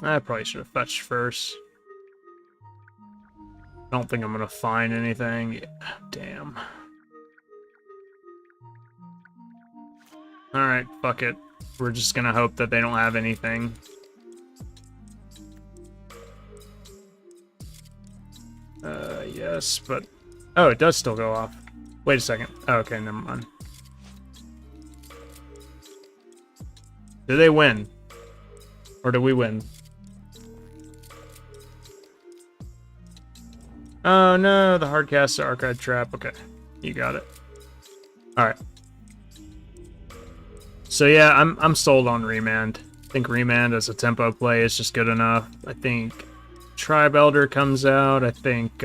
I probably should have fetched first. I don't think I'm gonna find anything. Yeah, damn. Alright, fuck it. We're just gonna hope that they don't have anything. Yes, but... Oh, it does still go off. Wait a second. Oh, okay, never mind. Do they win? Or do we win? Oh no, the hardcast archive trap. Okay, you got it. Alright. So yeah, I'm sold on Remand. I think Remand as a tempo play is just good enough. I think Tribe Elder comes out. I think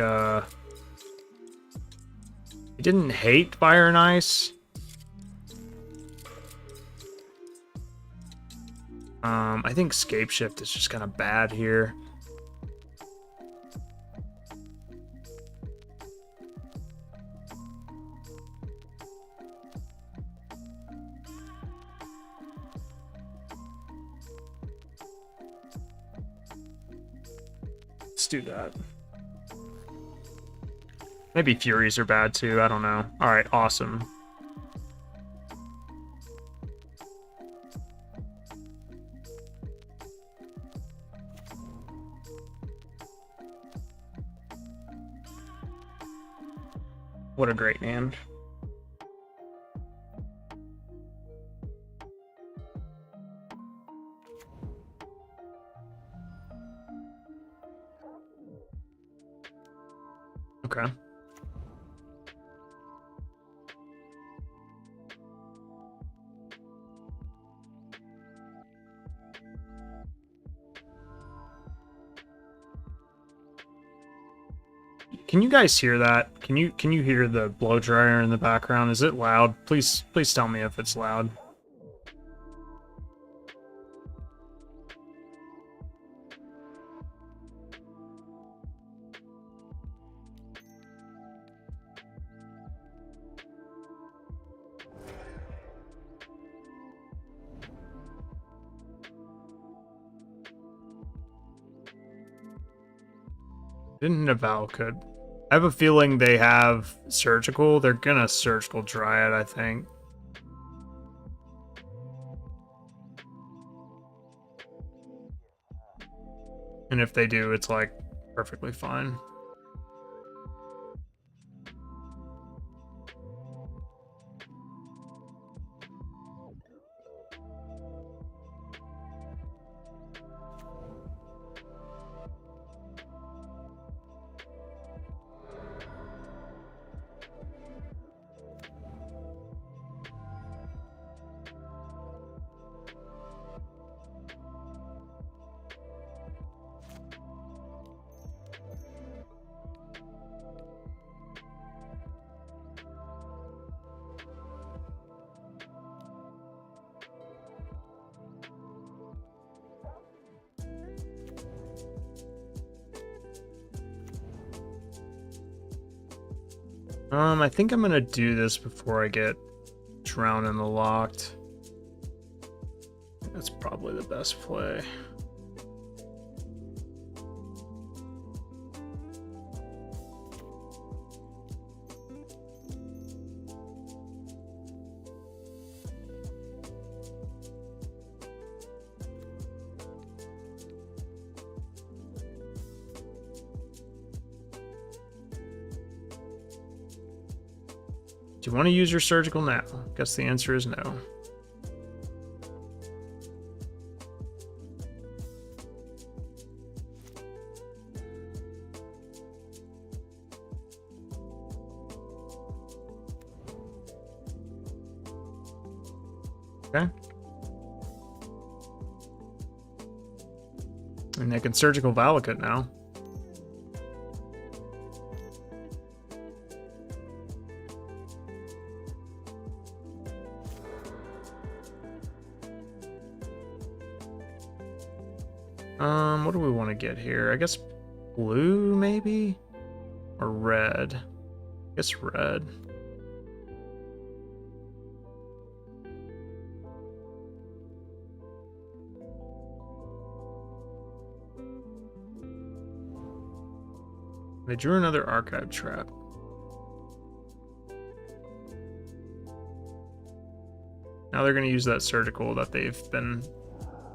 he didn't hate Fire and Ice. I think Scapeshift is just kind of bad here. Let's do that. Maybe Furies are bad too, I don't know. Alright, awesome. What a great hand. Okay. Can you guys hear that? Can you hear the blow dryer in the background? Is it loud? Please tell me if it's loud. Didn't Naval could. I have a feeling they have surgical. They're gonna surgical dryad, I think. And if they do, it's like perfectly fine. I think I'm gonna do this before I get drowned in the locked. That's probably the best play. Do you want to use your surgical now? Guess the answer is no. Okay. And they can surgical Valakut now. What do we want to get here? I guess blue, maybe? Or red? I guess red. They drew another archive trap. Now they're going to use that surgical that they've been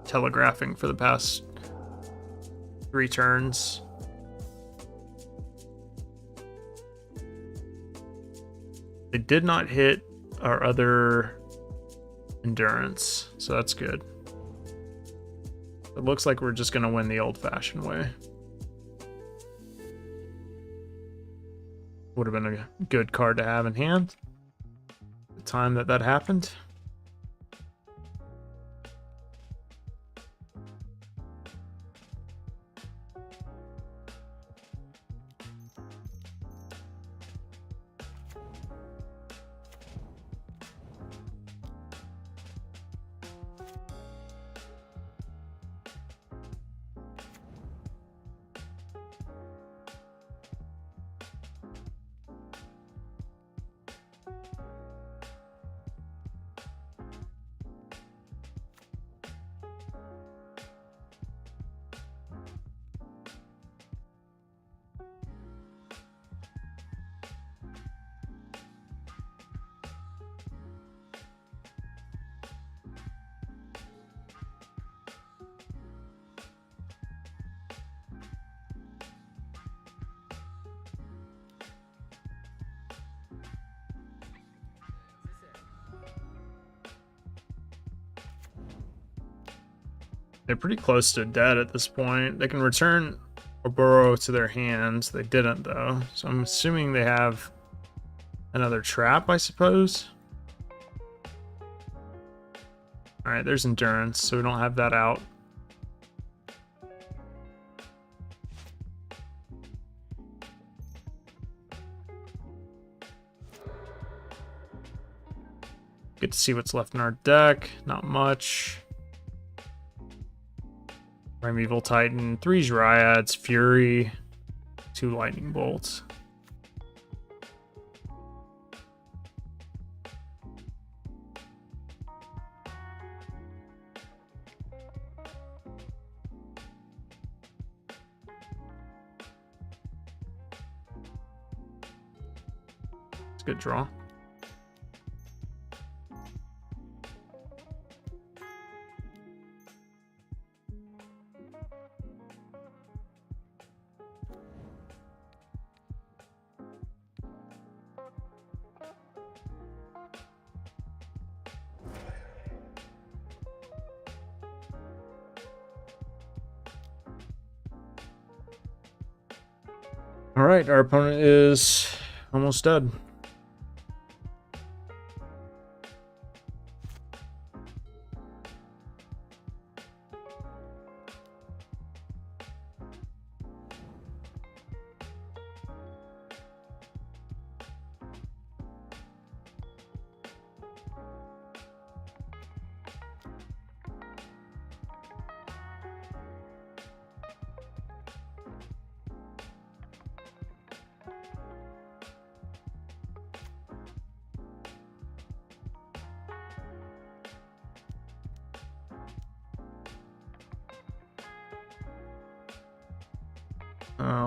telegraphing for the past 3 turns. They did not hit our other endurance, so that's good. It looks like we're just gonna win the old-fashioned way. Would have been a good card to have in hand. The time that happened. They're pretty close to dead at this point. They can return a burrow to their hands. They didn't, though. So I'm assuming they have another trap, I suppose. Alright, there's endurance, so we don't have that out. Good to see what's left in our deck. Not much. Primeval Titan, 3 Dryads, Fury, 2 Lightning Bolts. It's a good draw. All right, our opponent is almost dead.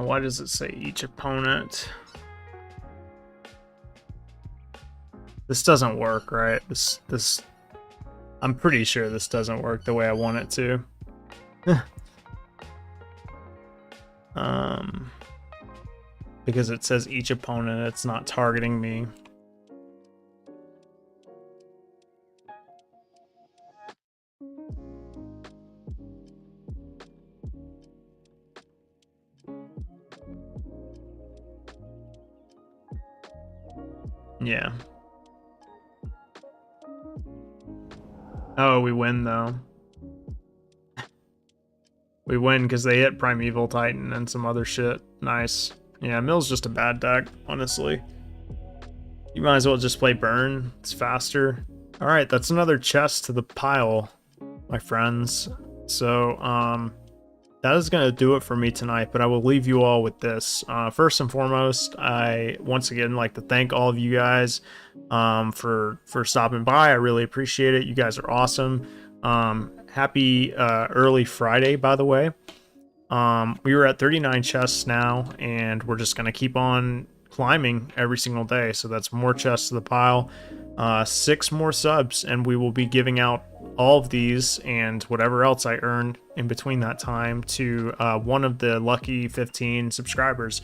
Why does it say each opponent? This doesn't work, right? This I'm pretty sure this doesn't work the way I want it to. Because it says each opponent, it's not targeting me. Yeah. Oh, we win though. We win because they hit Primeval Titan and some other shit. Nice. Yeah, Mill's just a bad deck, honestly. You might as well just play Burn. It's faster. Alright, that's another chest to the pile, my friends. So, that is going to do it for me tonight, but I will leave you all with this. First and foremost, I once again like to thank all of you guys for stopping by. I really appreciate it. You guys are awesome. Happy early Friday, by the way. We were at 39 chests now, and we're just going to keep on climbing every single day. So that's more chests to the pile. 6 more subs, and we will be giving out all of these and whatever else I earn in between that time to one of the lucky 15 subscribers.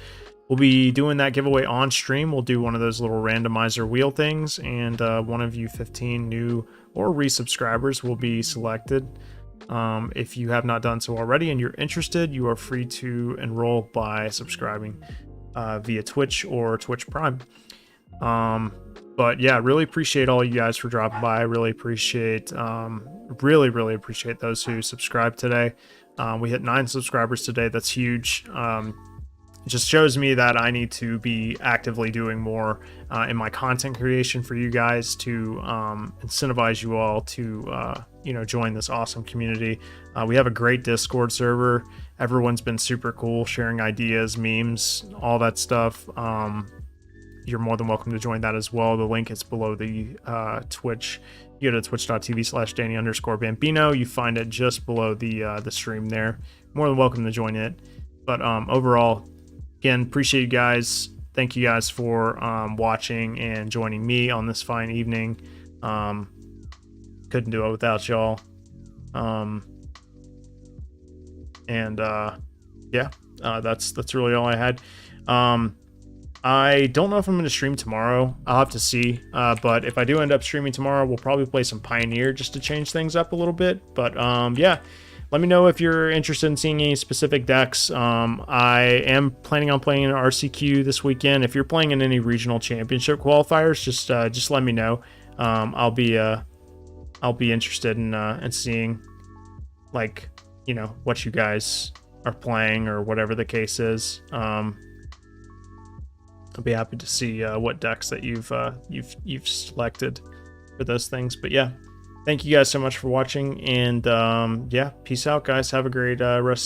we'll be doing that giveaway on stream. We'll do one of those little randomizer wheel things, and one of you 15 new or resubscribers will be selected. If you have not done so already and you're interested, you are free to enroll by subscribing via Twitch or Twitch Prime. But yeah, really appreciate all you guys for dropping by. Really appreciate, really appreciate those who subscribed today. We hit 9 subscribers today. That's huge. It just shows me that I need to be actively doing more in my content creation for you guys to incentivize you all to join this awesome community. We have a great Discord server. Everyone's been super cool, sharing ideas, memes, all that stuff. You're more than welcome to join that as well. The link is below the Twitch. You go to twitch.tv/Danny_Bambino. You find it just below the stream there. More than welcome to join it. But overall, again, appreciate you guys. Thank you guys for watching and joining me on this fine evening. Couldn't do it without y'all. That's really all I had. I don't know if I'm going to stream tomorrow. I'll have to see. But if I do end up streaming tomorrow, we'll probably play some Pioneer just to change things up a little bit. But yeah, let me know if you're interested in seeing any specific decks. I am planning on playing an RCQ this weekend. If you're playing in any regional championship qualifiers, just let me know. I'll be interested in seeing, like, what you guys are playing or whatever the case is. I'll be happy to see what decks that you've selected for those things. But yeah, thank you guys so much for watching, and yeah, peace out, guys. Have a great rest